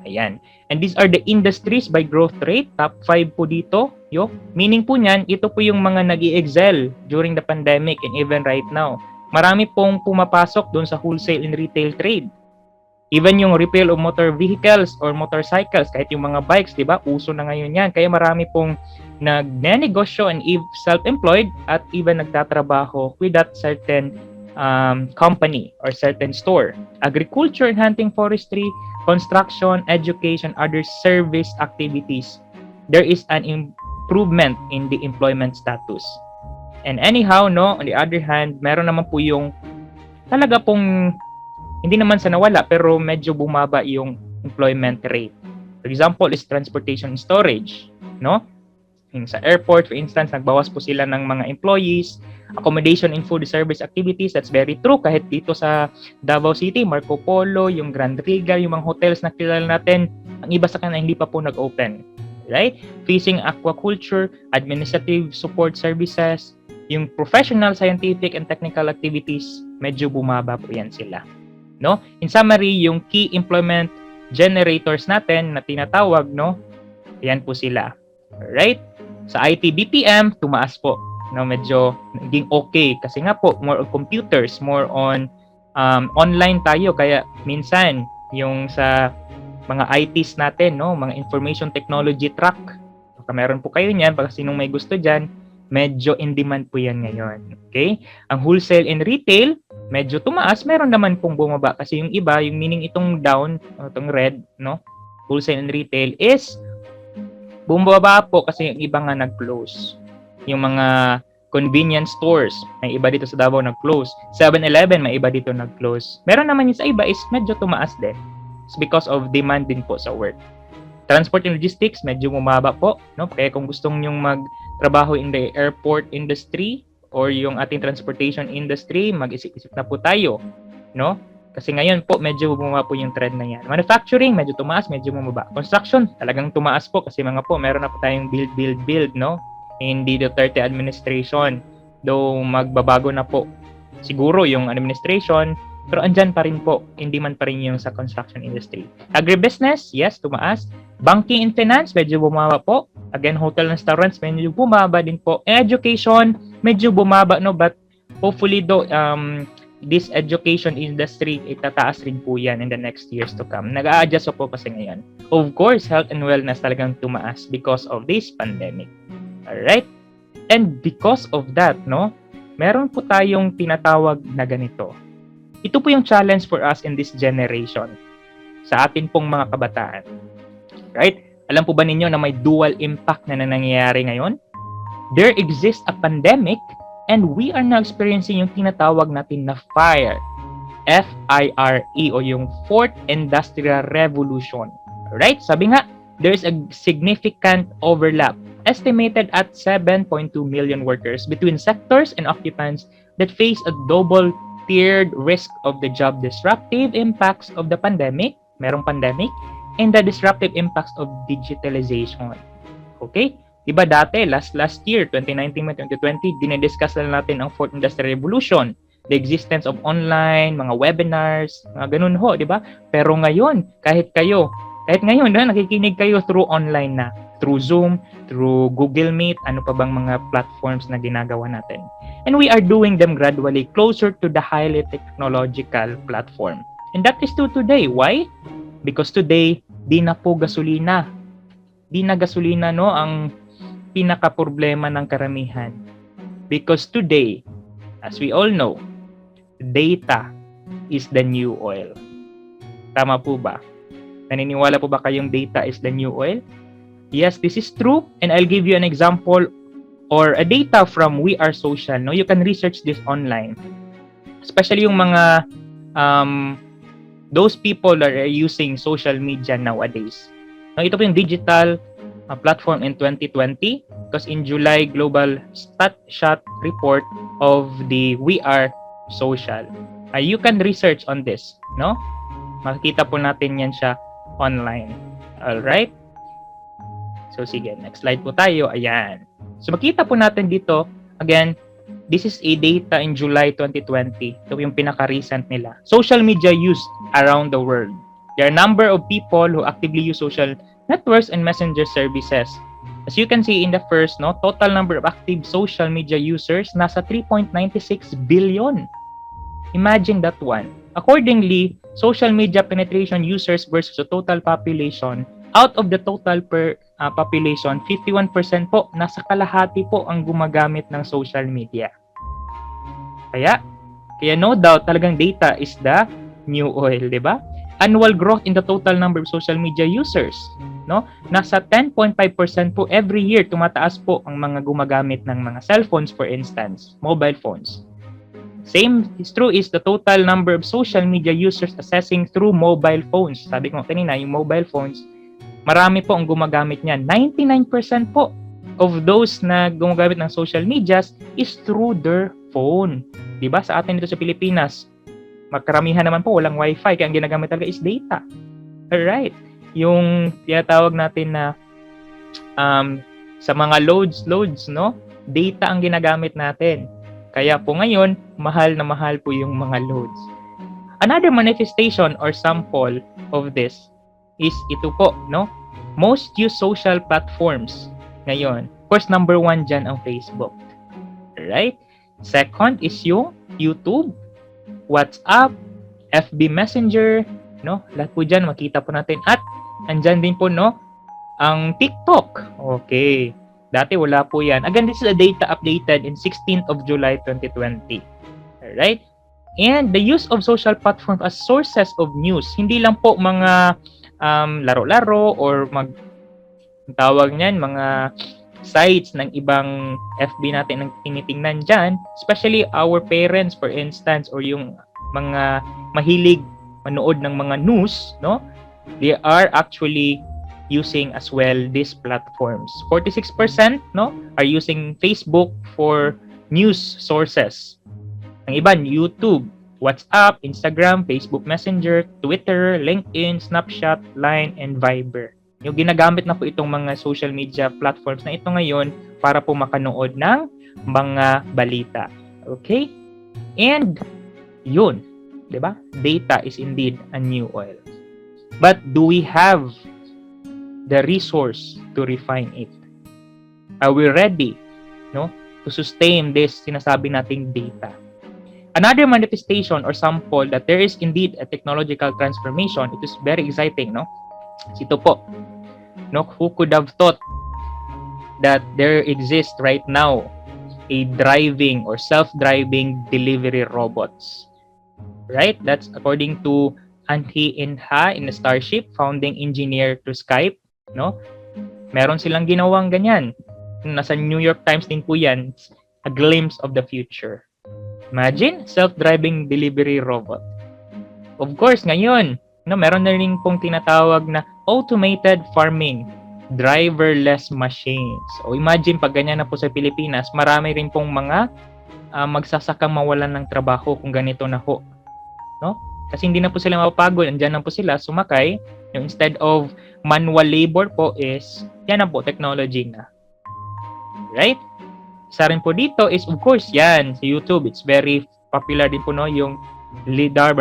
Ayan. And these are the industries by growth rate. Top 5 po dito. Yo. Meaning po niyan, ito po yung mga nag-i-excel during the pandemic and even right now. Marami pong pumapasok doon sa wholesale and retail trade. Even yung repair of motor vehicles or motorcycles, kahit yung mga bikes, di ba? Uso na ngayon yan. Kaya marami pong nagnenegosyo and self-employed at even nagtatrabaho with that certain company or certain store. Agriculture and hunting, forestry, construction, education, other service activities. There is an improvement in the employment status. And anyhow, no, on the other hand, meron naman po yung talaga pong hindi naman sa nawala pero medyo bumaba yung employment rate. For example, is transportation and storage, no? Yung sa airport, for instance, nagbawas po sila ng mga employees. Accommodation and food service activities, that's very true. Kahit dito sa Davao City, Marco Polo, yung Grand Regal, yung mga hotels na kilala natin, ang iba sa kanila hindi pa po nag-open. Right? Fishing, aquaculture, administrative support services, yung professional, scientific, and technical activities, medyo bumaba po yan sila. No? In summary, yung key employment generators natin na tinatawag, no? Yan po sila. Alright? Sa IT BPM, tumaas po. No, medyo naging okay kasi nga po more on computers, more on online tayo kaya minsan yung sa mga ITs natin, no, mga information technology track. Baka meron po kayo niyan, baka sinong may gusto diyan, medyo in demand po yan ngayon. Okay? Ang wholesale and retail, medyo tumaas, meron naman pong bumaba kasi yung iba, yung meaning itong down, itong red, no? Wholesale and retail is bumaba po kasi yung iba nga nag-close. Yung mga convenience stores, may iba dito sa Davao nag-close. 7-Eleven, may iba dito nag-close. Meron naman yung sa iba is medyo tumaas din. It's because of demand din po sa work. Transport and logistics, medyo bumaba po. No? Kaya kung gustong nyong magtrabaho in the airport industry or yung ating transportation industry, mag-isip-isip na po tayo. No? Kasi ngayon po, medyo bumaba po yung trend na yan. Manufacturing, medyo tumaas, medyo bumaba. Construction, talagang tumaas po kasi mga po, meron na po tayong build, no? Hindi Duterte administration. Though magbabago na po siguro yung administration, pero andyan pa rin po, hindi man pa rin yung sa construction industry. Agribusiness, yes, tumaas. Banking and finance, medyo bumaba po. Again, hotel and restaurants, medyo bumaba din po. Education, medyo bumaba, no? But hopefully though, this education industry, itataas rin po yan in the next years to come. Nag-a-adjust po kasi ngayon. Of course, health and wellness talagang tumaas because of this pandemic. Alright? And because of that, no, meron po tayong tinatawag na ganito. Ito po yung challenge for us in this generation sa atin pong mga kabataan. Right? Alam po ba ninyo na may dual impact na nangyayari ngayon? There exists a pandemic and we are now experiencing yung tinatawag natin na FIRE. F-I-R-E o yung Fourth Industrial Revolution. Right? Sabi nga, there is a significant overlap, estimated at 7.2 million workers between sectors and occupants that face a double-tiered risk of the job disruptive impacts of the pandemic, merong pandemic, and the disruptive impacts of digitalization. Okay? Diba dati, last year, 2019-2020, dinidiscuss na natin ang Fourth Industrial Revolution, the existence of online, mga webinars, mga ganun ho, diba? Pero ngayon, kahit ngayon, nakikinig kayo through online na, through Zoom, through Google Meet, ano pa bang mga platforms na ginagawa natin. And we are doing them gradually closer to the highly technological platform. And that is true today. Why? Because today, di na po gasolina. Di na gasolina, no, ang pinaka-problema ng karamihan. Because today, as we all know, data is the new oil. Tama po ba? Naniniwala po ba kayong data is the new oil? Yes, this is true. And I'll give you an example or a data from We Are Social. No, you can research this online. Especially yung mga those people that are using social media nowadays. No, ito po yung digital platform in 2020 because in July Global StatShot report of the We Are Social. You can research on this, no? Makikita po natin yan siya online. Alright? So sige, next slide po tayo. Ayan. So makita po natin dito, again, this is a data in July 2020. Ito yung pinaka-recent nila. Social media used around the world. There are a number of people who actively use social networks and messenger services. As you can see in the first, total number of active social media users, nasa 3.96 billion. Imagine that one. Accordingly, social media penetration users versus the total population, out of the total population, 51% po, nasa kalahati po ang gumagamit ng social media. Kaya no doubt, talagang data is the new oil, di ba? Annual growth in the total number of social media users, nasa 10.5% po every year, tumataas po ang mga gumagamit ng mga cellphones, for instance, mobile phones. Same is true is the total number of social media users accessing through mobile phones. Sabi ko kanina, yung mobile phones, marami po ang gumagamit niyan. 99% po of those na gumagamit ng social medias is through their phone. Diba? Sa atin dito sa Pilipinas, magkaramihan naman po, walang wifi, kaya ang ginagamit talaga is data. Alright. Yung tinatawag natin na sa mga loads, data ang ginagamit natin. Kaya po ngayon, mahal na mahal po yung mga loads. Another manifestation or sample of this is ito po, most used social platforms ngayon. Of course, number 1 dyan ang Facebook. Right? Second is yung YouTube, WhatsApp, FB Messenger, lahat po dyan, makita po natin. At, andyan din po, ang TikTok. Okay. Dati wala po yan. Again, this is a data updated in 16th of July 2020. Alright? And the use of social platforms as sources of news, hindi lang po mga laro-laro or tawag niyan, mga sites ng ibang FB natin ang tinitingnan dyan, especially our parents, for instance, or yung mga mahilig manood ng mga news, they are actually using as well these platforms. 46% are using Facebook for news sources. Ang iba, YouTube, WhatsApp, Instagram, Facebook Messenger, Twitter, LinkedIn, Snapchat, Line, and Viber. Yung ginagamit na po itong mga social media platforms na ito ngayon para po makanood ng mga balita. Okay? And yun, 'di ba? Data is indeed a new oil. But do we have the resource to refine it? Are we ready, to sustain this sinasabi nating data? Another manifestation or sample that there is indeed a technological transformation, it is very exciting, Ito po, who could have thought that there exists right now a driving or self-driving delivery robots? Right? That's according to Antti Inha in the Starship, founding engineer to Skype, Meron silang ginawang ganyan. Nasa New York Times din po yan, a glimpse of the future. Imagine, self-driving delivery robot. Of course, ngayon, meron na rin pong tinatawag na automated farming, driverless machines. O imagine, pag ganyan na po sa Pilipinas, marami rin pong mga magsasakang mawalan ng trabaho kung ganito na ho. Kasi hindi na po sila mapapagod, andyan na po sila sumakay. Instead of manual labor po is, yan na po, technology na. Right? Isa rin po dito is, of course, yan, sa YouTube, it's very popular din po, yung LiDAR,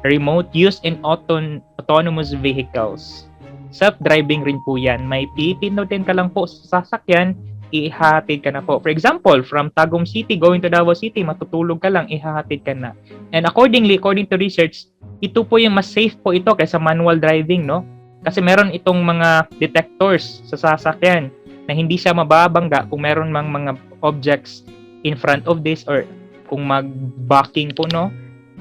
remote use in autonomous vehicles. Self-driving rin po yan. May pipindutin ka lang po sa sasakyan, ihahatid ka na po. For example, from Tagum City going to Davao City, matutulog ka lang, ihahatid ka na. And according to research, ito po yung mas safe po ito kaysa manual driving, Kasi meron itong mga detectors sa sasakyan na hindi siya mababangga kung meron mang mga objects in front of this or kung mag-backing po,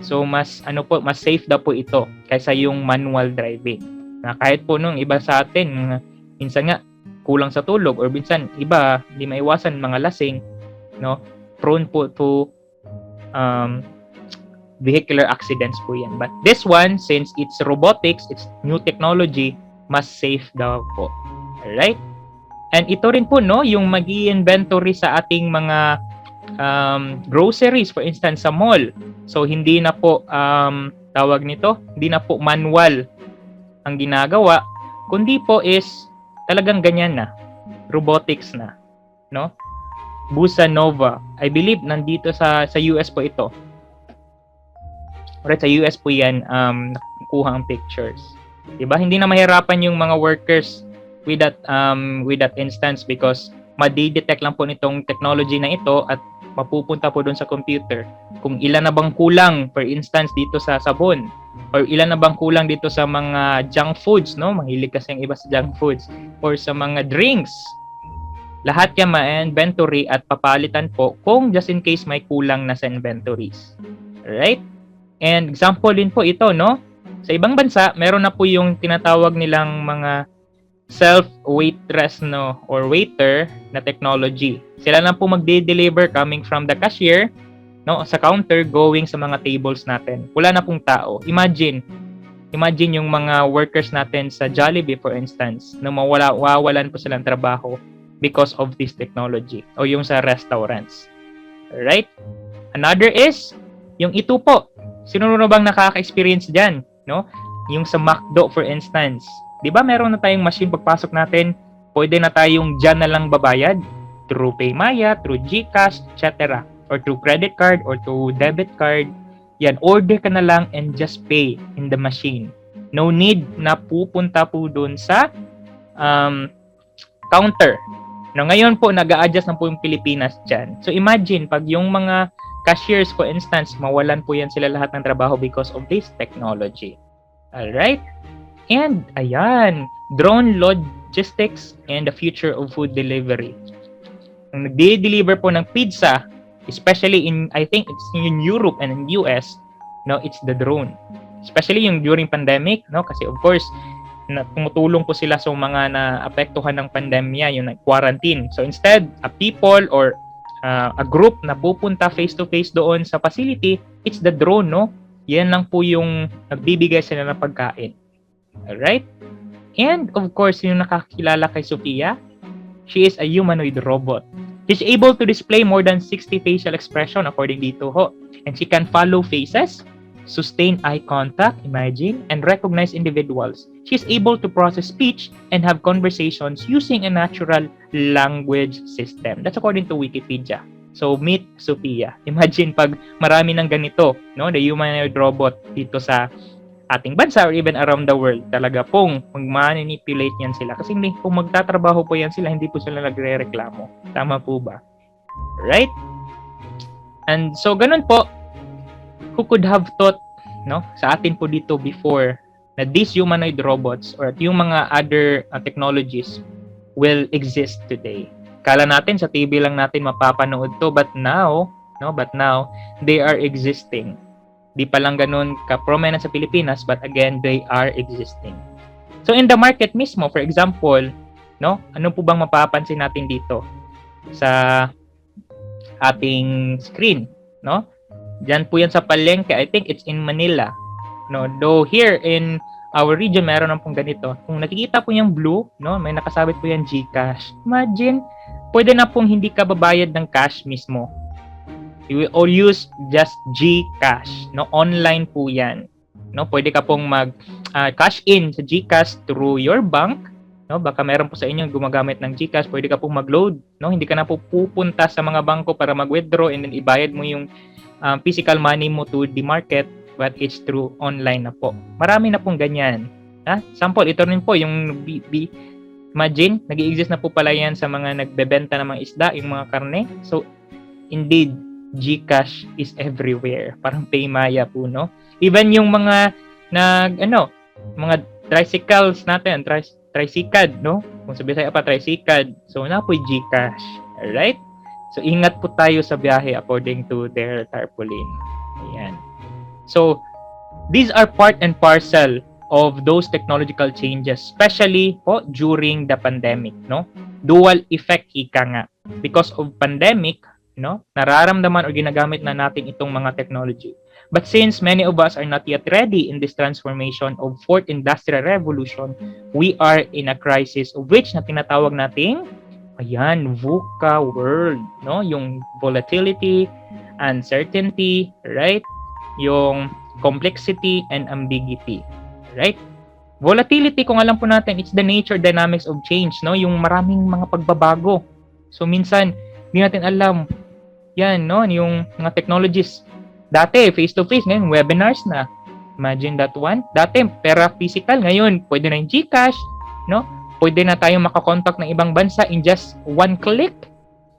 So mas mas safe daw po ito kaysa yung manual driving. Na kahit po nung iba sa atin, minsan nga kulang sa tulog or minsan iba di maiwasan mga lasing, prone po to vehicular accidents po yan. But this one, since it's robotics, it's new technology, mas safe daw po. Alright? And ito rin po, yung mag-i-inventory sa ating mga groceries, for instance, sa mall. So, hindi na po tawag nito, hindi na po manual ang ginagawa, kundi po is talagang ganyan na, robotics na, no? Busa Nova, I believe nandito sa US po ito. Alright, sa US po yan nakuha ang pictures. Diba? Hindi na mahirapan yung mga workers with that instance because ma-detect lang po nitong technology na ito at mapupunta po doon sa computer. Kung ilan na bang kulang, for instance, dito sa sabon, or ilan na bang kulang dito sa mga junk foods, no? Mahilig kasi ang iba sa junk foods, or sa mga drinks. Lahat yan ma-inventory at papalitan po kung just in case may kulang na sa inventories. Right? And example din po ito, no? Sa ibang bansa, meron na po yung tinatawag nilang mga self-waitress, no, or waiter na technology. Sila na po magde-deliver coming from the cashier, no, sa counter going sa mga tables natin. Wala na pong tao. Imagine yung mga workers natin sa Jollibee, for instance, na mawawalan po silang trabaho because of this technology, o yung sa restaurants. Right? Another is yung ito po. Sino na bang nakaka-experience dyan? No? Yung sa McDo, for instance. Di ba meron na tayong machine pagpasok natin, pwede na tayong dyan na lang babayad through PayMaya, through GCash, etc. Or through credit card or through debit card. Yan, order ka na lang and just pay in the machine. No need na pupunta po dun sa counter. No, ngayon po, nag-a-adjust na po yung Pilipinas dyan. So imagine, pag yung mga cashiers, for instance, mawalan po yan sila lahat ng trabaho because of this technology. Alright? And, ayan, drone logistics and the future of food delivery. Ang nag-deliver po ng pizza, especially in, I think it's in Europe and in US, no, it's the drone. Especially yung during pandemic, no, kasi of course, tumutulong po sila sa mga na-apektuhan ng pandemya, yung quarantine. So instead, a people or a group na pupunta face-to-face doon sa facility, it's the drone, no? Yan lang po yung nagbibigay sila ng pagkain. Alright? And of course, yung nakakilala kay Sophia, she is a humanoid robot. She's able to display more than 60 facial expression according dito ho. And she can follow faces, sustain eye contact, imagine, and recognize individuals. She's able to process speech and have conversations using a natural language system. That's according to Wikipedia. So, meet Sophia. Imagine pag marami ng ganito, no, the humanoid robot dito sa ating bansa or even around the world, talaga pong mag-manipulate yan sila. Kasi hindi, kung magtatrabaho po yan sila, hindi po sila nagre-reklamo. Tama po ba? Right? And so, ganun po, who could have thought, no, sa atin po dito before na these humanoid robots or yung mga other technologies will exist today. Kala natin sa TV lang natin mapapanood to, but now they are existing. Di pa lang ganun ka-prominent sa Pilipinas, but again, they are existing. So in the market mismo, for example, no, ano po bang mapapansin natin dito sa ating screen, no? Diyan po yan sa palengke. I think it's in Manila. No, though here in our region meron na pong ganito. Kung nakikita po yung blue, no, may nakasabit po yan GCash. Imagine, pwede na pong hindi ka babayad ng cash mismo. You will all use just GCash, no? Online po yan. No, pwede ka pong mag cash in sa GCash through your bank. No, baka meron po sa inyo gumagamit ng GCash, pwede ka pong mag-load, no? Hindi ka na po pupunta sa mga bangko para mag-withdraw and then ibayad mo yung physical money mo to the market, but it's through online na po. Marami na pong ganyan. Sample, ito rin po yung imagine, nag-i-exist na po pala yan sa mga nagbebenta ng mga isda, yung mga karne. So, indeed, GCash is everywhere. Parang PayMaya po, no? Even yung mga mga tricycles natin, tricycad, no? Kung sabi sa'yo pa, tricycad. So, na po yung GCash. Alright? So, ingat po tayo sa biyahe according to their tarpaulin. Ayan. So, these are part and parcel of those technological changes, especially po during the pandemic, no? Dual effect ika nga. Because of pandemic, no, nararamdaman o ginagamit na natin itong mga technology. But since many of us are not yet ready in this transformation of fourth industrial revolution, we are in a crisis of which na tinatawag nating VUCA world, no? Yung volatility, uncertainty, right? Yung complexity, and ambiguity. Right? Volatility, kung alam po natin, it's the nature dynamics of change, no? Yung maraming mga pagbabago. So minsan, hindi natin alam yan, no? Yung mga technologies. Dati, face-to-face, ngayon, webinars na. Imagine that one. Dati, pera physical, ngayon, pwede na yung GCash, no? Pwede na tayong makakontakt ng ibang bansa in just one click.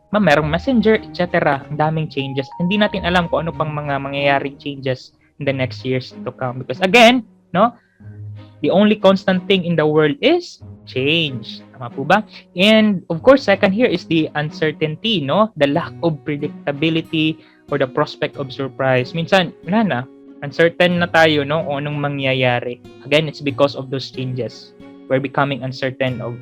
Merong messenger, etc. Ang daming changes. Hindi natin alam kung ano pang mga mangyayaring changes in the next years to come. Because again, no? The only constant thing in the world is change. Tama po ba? And of course, second here is the uncertainty, no? The lack of predictability or the prospect of surprise. Minsan, wala na. Uncertain na tayo, no? Kung anong mangyayari. Again, it's because of those changes. We're becoming uncertain of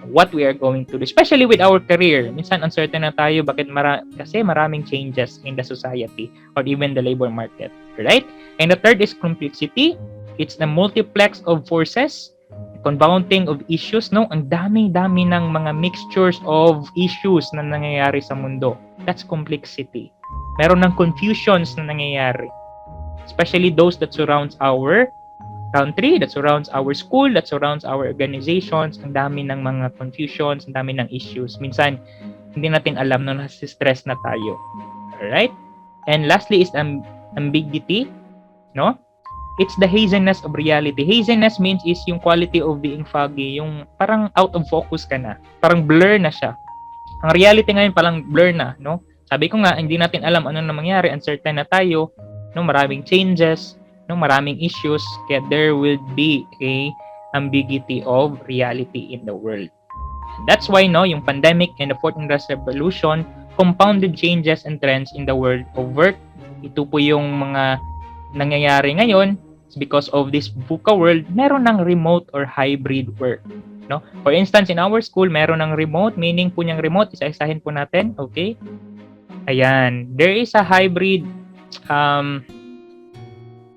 what we are going to do. Especially with our career. Minsan, uncertain na tayo. Bakit? Kasi maraming changes in the society or even the labor market. Right? And the third is complexity. It's the multiplex of forces, confounding of issues, no? Ang dami-dami ng mga mixtures of issues na nangyayari sa mundo. That's complexity. Meron ng confusions na nangyayari. Especially those that surrounds our country, that surrounds our school, that surrounds our organizations. Ang dami ng mga confusions, ang dami ng issues. Minsan, hindi natin alam na nasi-stress na tayo. Alright? And lastly is ambiguity, no? It's the haziness of reality. Haziness means is yung quality of being foggy, yung parang out of focus ka na. Parang blur na siya. Ang reality ngayon parang blur na, no? Sabi ko nga, hindi natin alam ano na mangyari, uncertain na tayo, no? Maraming changes, no? Maraming issues, kaya there will be a ambiguity of reality in the world. And that's why, no, yung pandemic and the Fourth Industrial Revolution compounded changes and trends in the world of work. Ito po yung mga nangyayari ngayon. Because of this VUCA world, meron ng remote or hybrid work, no? For instance, in our school, meron ng remote, meaning po niyang remote, isa-isahin po natin, okay? Ayan, there is a hybrid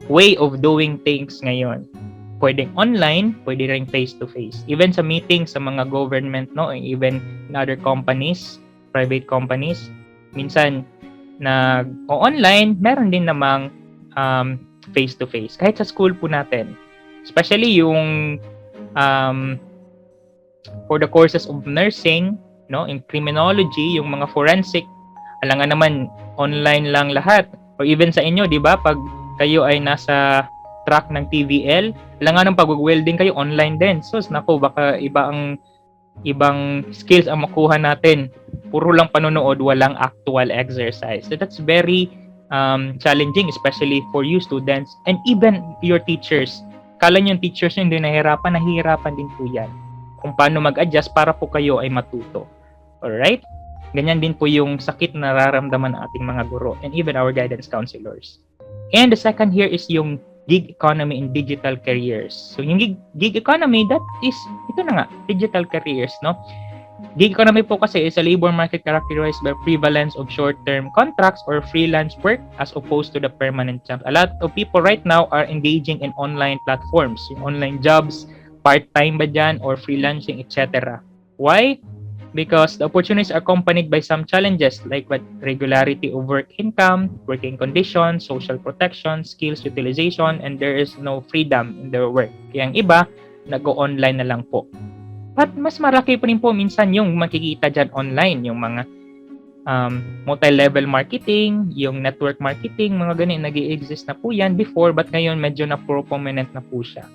way of doing things ngayon. Pwedeng online, pwede rin face-to-face. Even sa meetings sa mga government, no? Even in other companies, private companies, minsan online, meron din namang face-to-face. Kahit sa school po natin. Especially yung for the courses of nursing, no, in criminology, yung mga forensic, alangan naman online lang lahat. Or even sa inyo, di ba? Pag kayo ay nasa track ng TVL, alangan ng pag-welding kayo online din. So, nako, baka ibang skills ang makuha natin. Puro lang panonood, walang actual exercise. So, that's very challenging, especially for you students and even your teachers. Kala nyo yung teachers nyo hindi nahihirapan din po yan. Kung paano mag-adjust para po kayo ay matuto. Alright? Ganyan din po yung sakit na nararamdaman ng ating mga guro and even our guidance counselors. And the second here is yung gig economy and digital careers. So yung gig economy, that is, ito na nga, digital careers, no? Gig economy po kasi is a labor market characterized by prevalence of short-term contracts or freelance work as opposed to the permanent jobs. A lot of people right now are engaging in online platforms, yung online jobs, part-time ba dyan, or freelancing, etc. Why? Because the opportunities are accompanied by some challenges like regularity of work income, working conditions, social protection, skills utilization, and there is no freedom in their work. Kaya ang iba, nag-o-online na lang po. But mas malaki pa rin po minsan yung makikita dyan online, yung mga multi-level marketing, yung network marketing, mga ganun, nag-i-exist na po yan before, but ngayon medyo na prominent na po siya.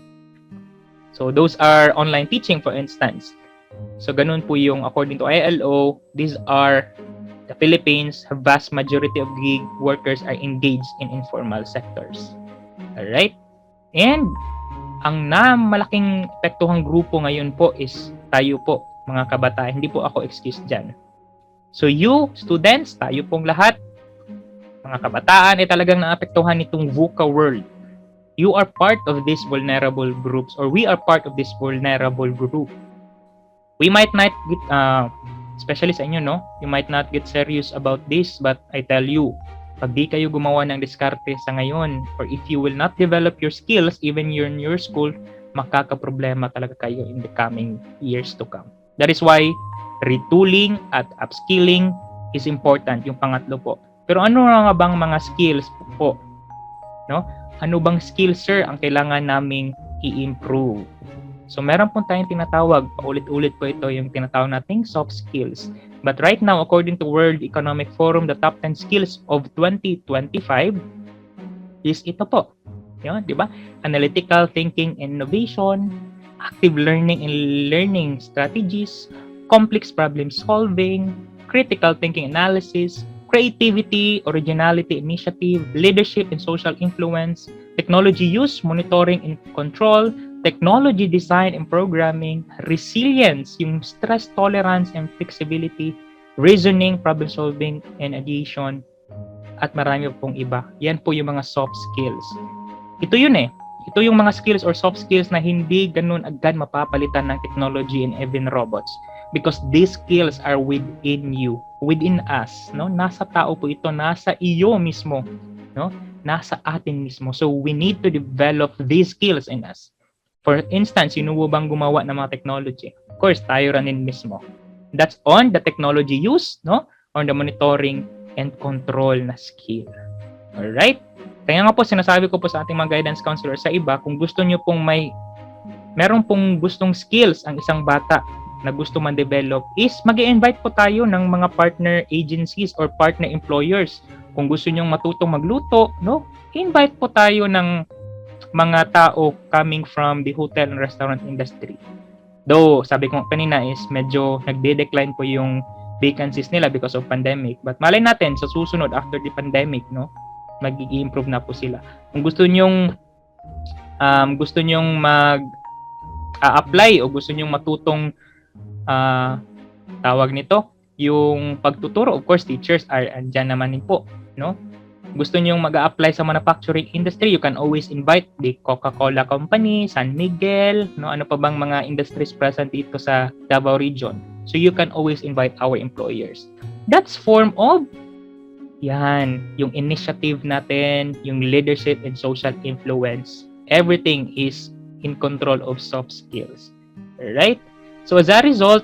So those are online teaching, for instance. So ganun po yung according to ILO, these are the Philippines, a vast majority of gig workers are engaged in informal sectors. Alright? And ang malaking epektuhang grupo ngayon po is tayo po, mga kabataan. Hindi po ako excuse dyan. So you, students, tayo pong lahat, mga kabataan, ay talagang naapektuhan nitong VUCA world. You are part of these vulnerable groups or we are part of this vulnerable group. We might not get, especially sa inyo, no? You might not get serious about this, but I tell you, pag di kayo gumawa ng diskarte sa ngayon, or if you will not develop your skills, even in your school, makakaproblema talaga kayo in the coming years to come. That is why retooling at upskilling is important, yung pangatlo po. Pero ano nga bang mga skills po? No? Ano bang skills, sir, ang kailangan naming i-improve? So, meron po tayong tinatawag, paulit-ulit po ito yung tinatawag nating soft skills. But right now, according to World Economic Forum, the top 10 skills of 2025 is ito po. Yun, di ba? Analytical thinking and innovation, active learning and learning strategies, complex problem solving, critical thinking analysis, creativity, originality, initiative, leadership and social influence, technology use, monitoring and control, technology design and programming, resilience, yung stress tolerance and flexibility, reasoning, problem solving, and addition, at marami pong iba. Yan po yung mga soft skills. Ito yun eh. Ito yung mga skills or soft skills na hindi ganun agad mapapalitan ng technology and even robots. Because these skills are within you, within us, no? Nasa tao po ito, nasa iyo mismo, no? Nasa atin mismo. So we need to develop these skills in us. For instance, sino bang gumawa ng mga technology? Of course, tayo rin mismo. That's on the technology use, no? On the monitoring and control na skill. Alright? Kaya nga po sinasabi ko po sa ating mga guidance counselor sa iba, kung gusto nyo pong meron pong gustong skills ang isang bata na gusto man-develop is mag-i-invite po tayo ng mga partner agencies or partner employers. Kung gusto nyong matutong magluto, no? Invite po tayo ng mga tao coming from the hotel and restaurant industry. Though, sabi ko kanina is medyo nagde-decline po yung vacancies nila because of pandemic. But malay natin sa susunod after the pandemic, no? Mag-i-improve na po sila. Kung gusto nyong mag-apply o gusto nyong matutong tawag nito, yung pagtuturo, of course, teachers are andyan naman din po, no? Gusto nyong mag-apply sa manufacturing industry, you can always invite the Coca-Cola Company, San Miguel, no? Ano pa bang mga industries present dito sa Davao region. So you can always invite our employers. That's form of yung initiative natin, yung leadership and social influence. Everything is in control of soft skills. Right? So as a result,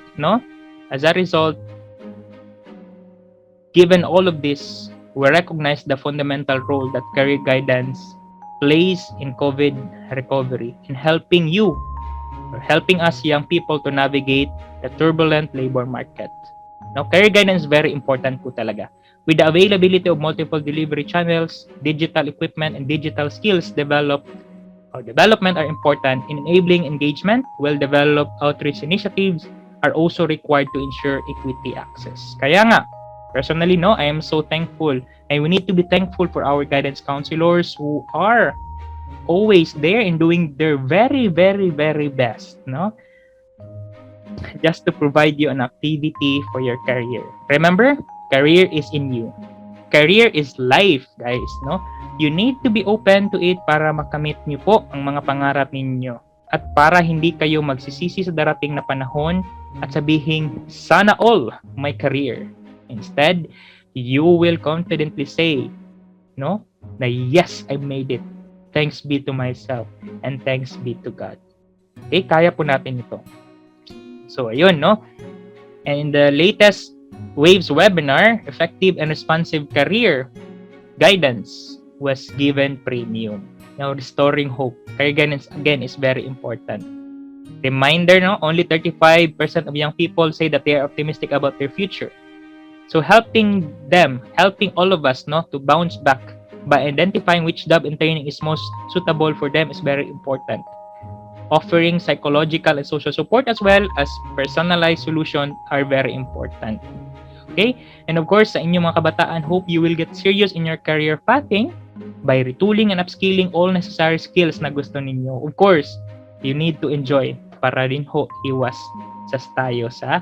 given all of this, we recognize the fundamental role that career guidance plays in COVID recovery in helping you or helping us young people to navigate the turbulent labor market. Now, career guidance is very important po talaga. With the availability of multiple delivery channels, digital equipment, and digital skills development are important in enabling engagement. Well-developed outreach initiatives are also required to ensure equity access. Kaya nga, personally, no, I am so thankful, and we need to be thankful for our guidance counselors who are always there and doing their very, very, very best, no? Just to provide you an activity for your career. Remember, career is in you. Career is life, guys, no? You need to be open to it para makamit niyo po ang mga pangarap ninyo. At para hindi kayo magsisisi sa darating na panahon at sabihin, sana all my career. Instead, you will confidently say, no, na yes, I made it. Thanks be to myself and thanks be to God. Okay, kaya po natin ito. So, ayun, no? And in the latest Waves webinar, Effective and Responsive Career Guidance was given premium. Now, restoring hope. Career guidance, again, is very important. Reminder, no? Only 35% of young people say that they are optimistic about their future. So, helping all of us, no, to bounce back by identifying which job and training is most suitable for them is very important. Offering psychological and social support as well as personalized solutions are very important. Okay? And of course, sa inyong mga kabataan, hope you will get serious in your career pathing by retooling and upskilling all necessary skills na gusto ninyo. Of course, you need to enjoy para rin ho iwas tayo sa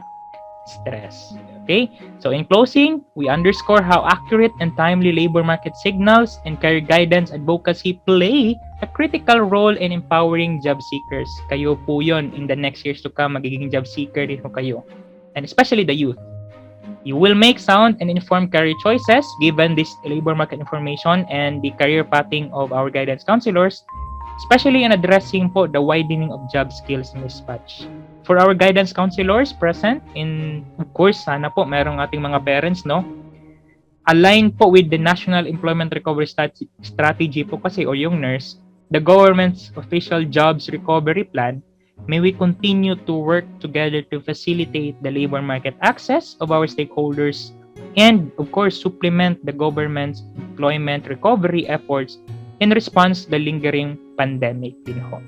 stress. Okay? So in closing, we underscore how accurate and timely labor market signals and career guidance advocacy play a critical role in empowering job seekers. Kayo po yun in the next years to come, magiging job seeker din po kayo. And especially the youth. You will make sound and informed career choices given this labor market information and the career pathing of our guidance counselors, especially in addressing po the widening of job skills mismatch. For our guidance counselors present, of course, sana po merong ating mga parents, no? Align po with the National Employment Recovery Strategy po kasi o yung NERS, the government's official jobs recovery plan, may we continue to work together to facilitate the labor market access of our stakeholders and, of course, supplement the government's employment recovery efforts in response to the lingering pandemic din ho.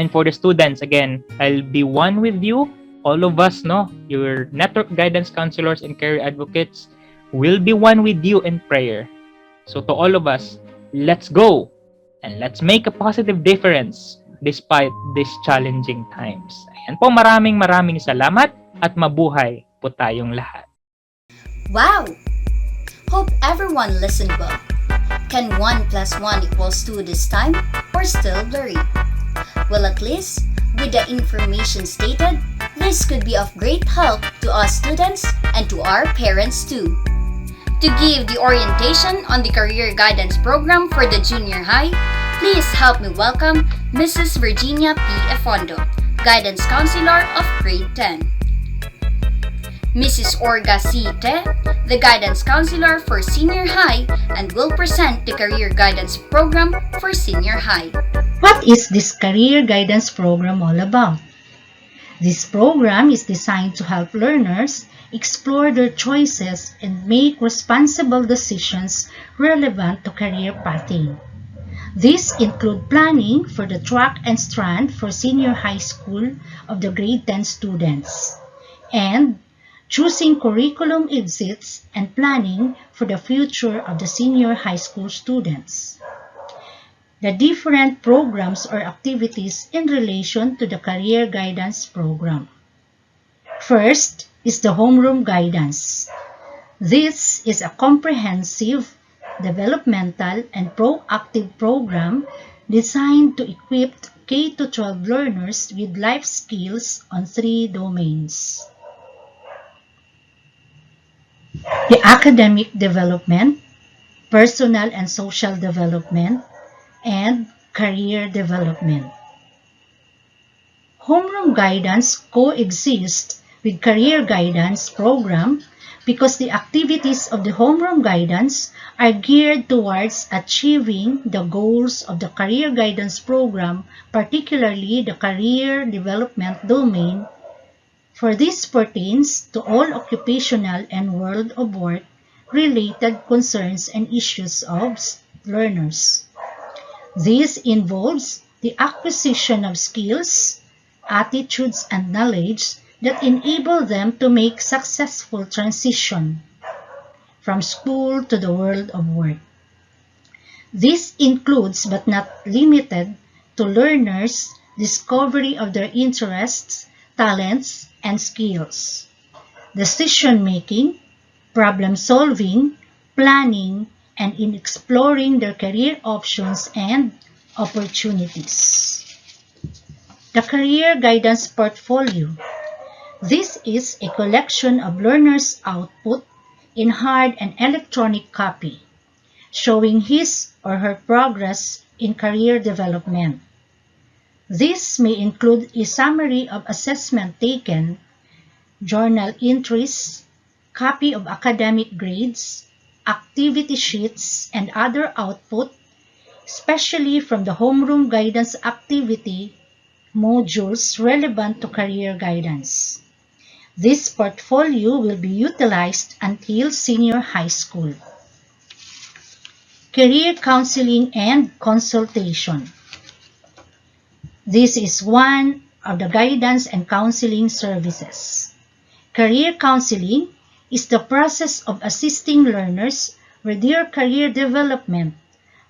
And for the students, again, I'll be one with you. All of us, no, your network guidance counselors and career advocates will be one with you in prayer. So to all of us, let's go and let's make a positive difference despite these challenging times. Ayan po, maraming salamat at mabuhay po tayong lahat. Wow! Hope everyone listened well. Can 1 plus 1 equals 2 this time or still blurry? Well, at least, with the information stated, this could be of great help to us students and to our parents too. To give the orientation on the Career Guidance Program for the junior high, please help me welcome Mrs. Virginia P. Efondo, Guidance Counselor of Grade 10. Mrs. Orga C. Te, the Guidance Counselor for Senior High, and will present the Career Guidance Program for Senior High. What is this Career Guidance Program all about? This program is designed to help learners explore their choices and make responsible decisions relevant to career pathing. These include planning for the track and strand for senior high school of the grade 10 students, and choosing curriculum exits and planning for the future of the senior high school students. The different programs or activities in relation to the Career Guidance Program. First is the Homeroom Guidance. This is a comprehensive, developmental, and proactive program designed to equip K-12 learners with life skills on 3 domains: the academic development, personal and social development, and career development. Homeroom guidance coexists with career guidance program because the activities of the homeroom guidance are geared towards achieving the goals of the career guidance program, particularly the career development domain. For this pertains to all occupational and world of work related concerns and issues of learners. This involves the acquisition of skills, attitudes, and knowledge that enable them to make successful transition from school to the world of work. This includes but not limited to learners' discovery of their interests, talents, and skills, decision-making, problem-solving, planning, and in exploring their career options and opportunities. The Career Guidance Portfolio. This is a collection of learners' output in hard and electronic copy, showing his or her progress in career development. This may include a summary of assessment taken, journal entries, copy of academic grades, activity sheets, and other output, especially from the homeroom guidance activity modules relevant to career guidance. This portfolio will be utilized until senior high school. Career counseling and consultation. This is one of the guidance and counseling services. Career counseling is the process of assisting learners with their career development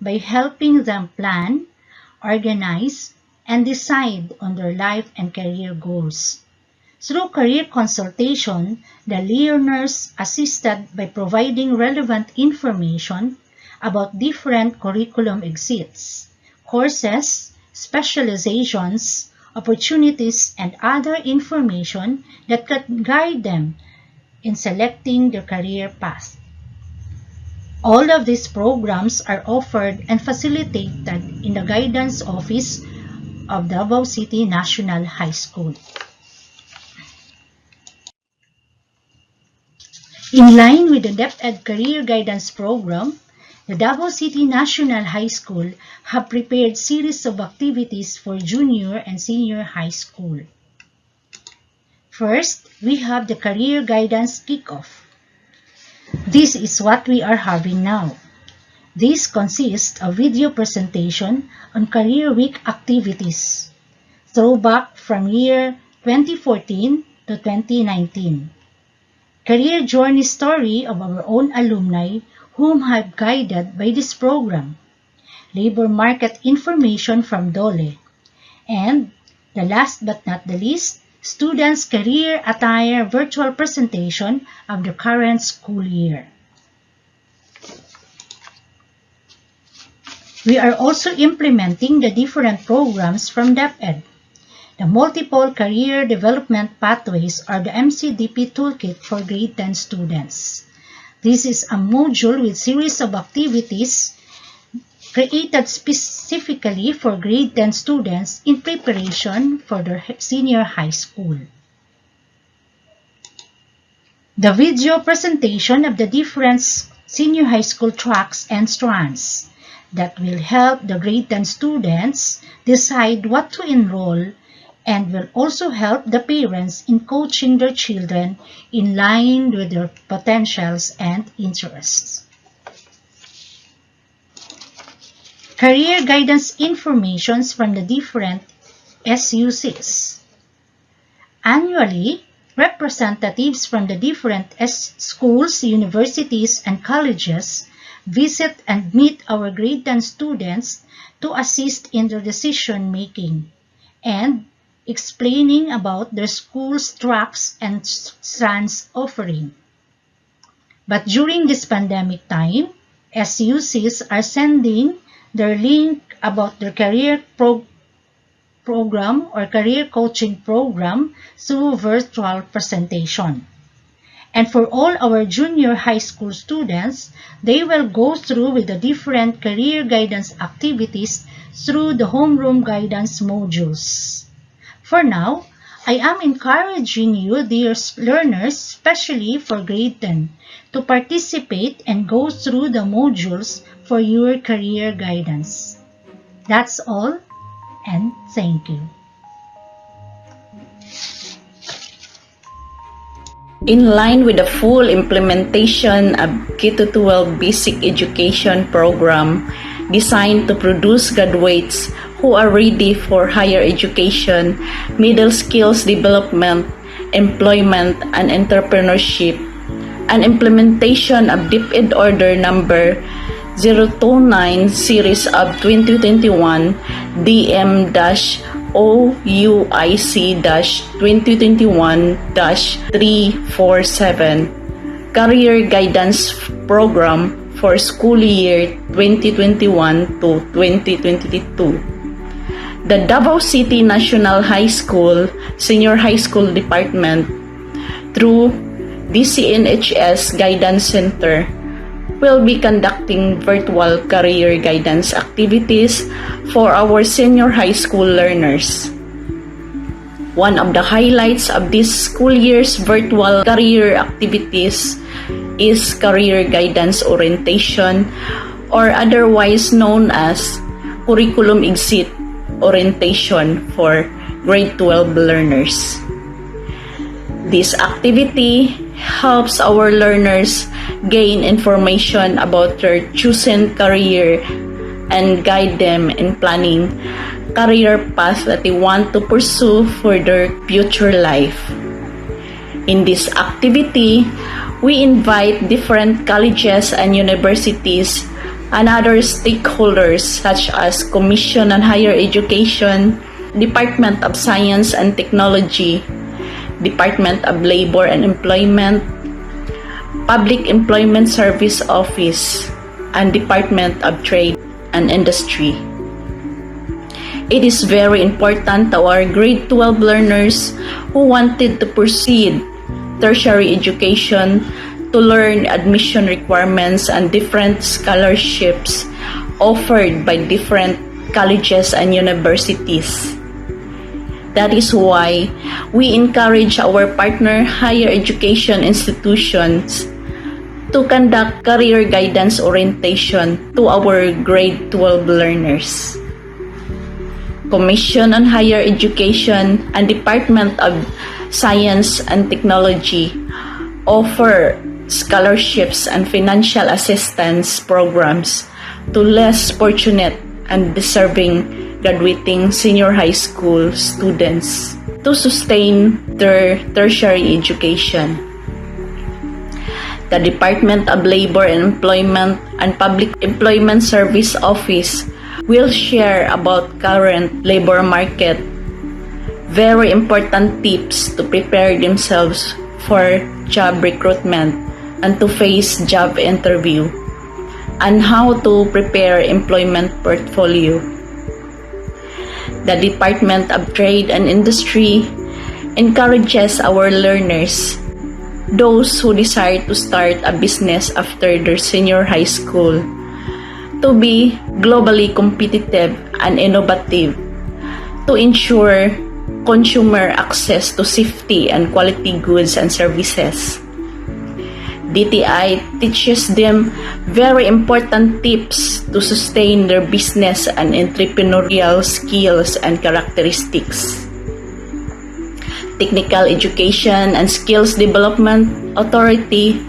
by helping them plan, organize, and decide on their life and career goals. Through career consultation, the learners assisted by providing relevant information about different curriculum exits, courses, specializations, opportunities, and other information that can guide them in selecting their career path. All of these programs are offered and facilitated in the guidance office of Davao City National High School. In line with the DepEd Career Guidance Program, the Davao City National High School have prepared series of activities for junior and senior high school. First, we have the Career Guidance Kickoff. This is what we are having now. This consists of video presentation on Career Week activities, throwback from year 2014 to 2019. Career journey story of our own alumni whom have guided by this program, labor market information from DOLE, and the last but not the least, students' career attire virtual presentation of the current school year. We are also implementing the different programs from DepEd. The Multiple Career Development Pathways or the MCDP Toolkit for grade 10 students. This is a module with series of activities created specifically for grade 10 students in preparation for their senior high school. The video presentation of the different senior high school tracks and strands that will help the grade 10 students decide what to enroll and will also help the parents in coaching their children in line with their potentials and interests. Career guidance informations from the different SUCs. Annually, representatives from the different schools, universities, and colleges visit and meet our grade 10 students to assist in their decision making and explaining about their school's tracks and strands offering. But during this pandemic time, SUCs are sending their link about their career program or career coaching program through virtual presentation. And for all our junior high school students, they will go through with the different career guidance activities through the homeroom guidance modules. For now, I am encouraging you, dear learners, especially for grade 10, to participate and go through the modules for your career guidance. That's all, and thank you. In line with the full implementation of K-12 basic education program designed to produce graduates who are ready for higher education, middle skills development, employment, and entrepreneurship, and implementation of DepEd Order Number 029 Series of 2021 DM-OUIC-2021-347 Career Guidance Program for school year 2021 to 2022. The Davao City National High School Senior High School Department through DCNHS Guidance Center will be conducting virtual career guidance activities for our senior high school learners. One of the highlights of this school year's virtual career activities is Career Guidance Orientation, or otherwise known as Curriculum Exit Orientation for grade 12 learners. This activity helps our learners gain information about their chosen career and guide them in planning career path that they want to pursue for their future life. In this activity, we invite different colleges and universities and other stakeholders such as Commission on Higher Education, Department of Science and Technology, Department of Labor and Employment, Public Employment Service Office, and Department of Trade and Industry. It is very important to our grade 12 learners who wanted to proceed tertiary education to learn admission requirements and different scholarships offered by different colleges and universities. That is why we encourage our partner higher education institutions to conduct career guidance orientation to our grade 12 learners. Commission on Higher Education and Department of Science and Technology offer scholarships and financial assistance programs to less fortunate and deserving graduating senior high school students to sustain their tertiary education. The Department of Labor and Employment and Public Employment Service Office will share about current labor market, very important tips to prepare themselves for job recruitment and to face job interview, and how to prepare employment portfolio. The Department of Trade and Industry encourages our learners, those who desire to start a business after their senior high school, to be globally competitive and innovative, to ensure consumer access to safety and quality goods and services. DTI teaches them very important tips to sustain their business and entrepreneurial skills and characteristics. Technical Education and Skills Development Authority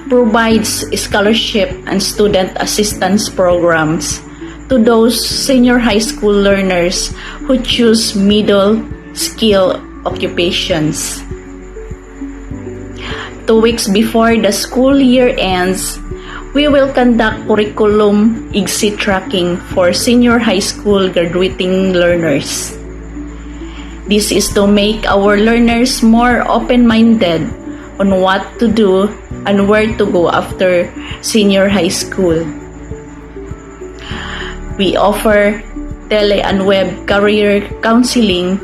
provides scholarship and student assistance programs to those senior high school learners who choose middle skill occupations. 2 weeks before the school year ends, we will conduct curriculum exit tracking for senior high school graduating learners. This is to make our learners more open-minded on what to do and where to go after senior high school. We offer tele and web career counseling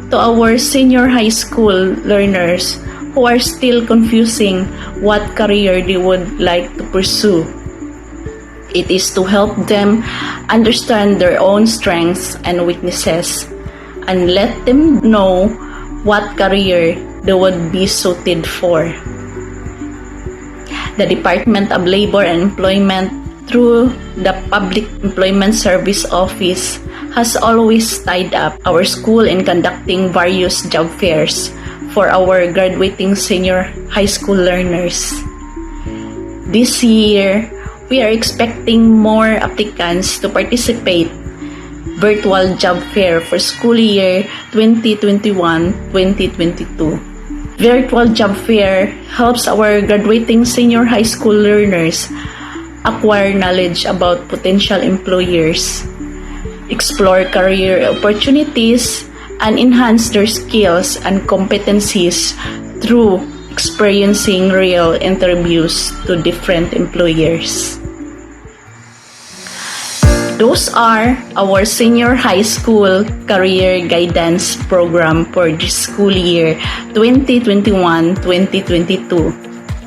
to our senior high school learners who are still confusing what career they would like to pursue. It is to help them understand their own strengths and weaknesses and let them know what career they would be suited for. The Department of Labor and Employment, through the Public Employment Service Office, has always tied up our school in conducting various job fairs for our graduating senior high school learners. This year, we are expecting more applicants to participate virtual job fair for school year 2021-2022. Virtual job fair helps our graduating senior high school learners acquire knowledge about potential employers, explore career opportunities, and enhance their skills and competencies through experiencing real interviews to different employers. Those are our senior high school career guidance program for this school year 2021-2022.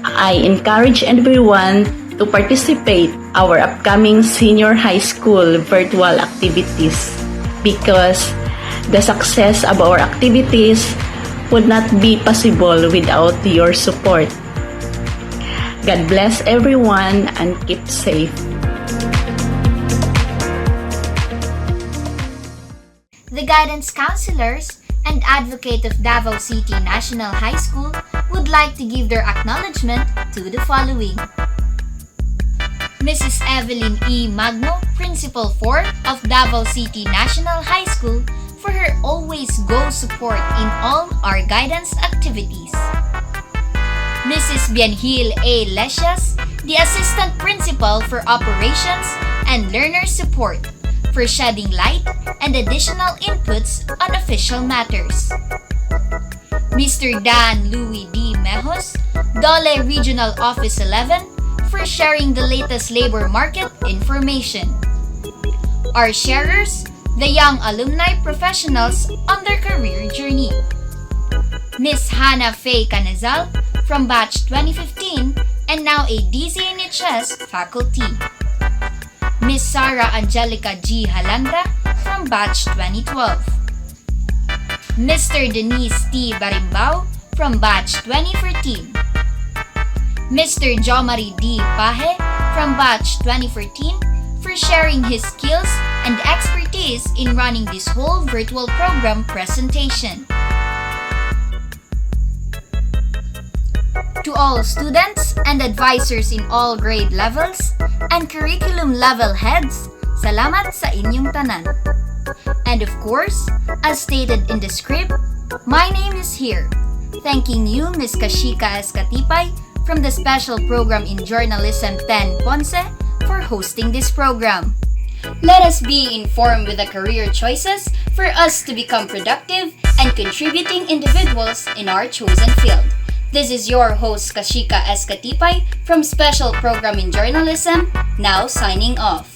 I encourage everyone to participate our upcoming senior high school virtual activities because the success of our activities would not be possible without your support. God bless everyone and keep safe. The guidance counselors and advocate of Davao City National High School would like to give their acknowledgement to the following. Mrs. Evelyn E. Magno, Principal 4 of Davao City National High School, for her always go support in all our guidance activities. Mrs. Bienhil A. Lesias, the Assistant Principal for Operations and Learner Support, for shedding light and additional inputs on official matters. Mr. Dan Louis D. Mejos, Dole Regional Office 11, for sharing the latest labor market information. Our sharers, the young alumni professionals on their career journey. Miss Hannah Faye Canazal from Batch 2015 and now a DCNHS faculty. Miss Sarah Angelica G. Halandra from Batch 2012. Mr. Denise T. Barimbao from Batch 2014. Mr. Jomari D. Pahe from Batch 2014 for sharing his skills and expertise in running this whole virtual program presentation. To all students and advisors in all grade levels and curriculum level heads, salamat sa inyong tanan. And of course, as stated in the script, my name is here. Thanking you, Ms. Kashika Escatipay from the Special Program in Journalism 10 Ponce for hosting this program. Let us be informed with the career choices for us to become productive and contributing individuals in our chosen field. This is your host Kashika Escatipay from Special Program in Journalism, now signing off.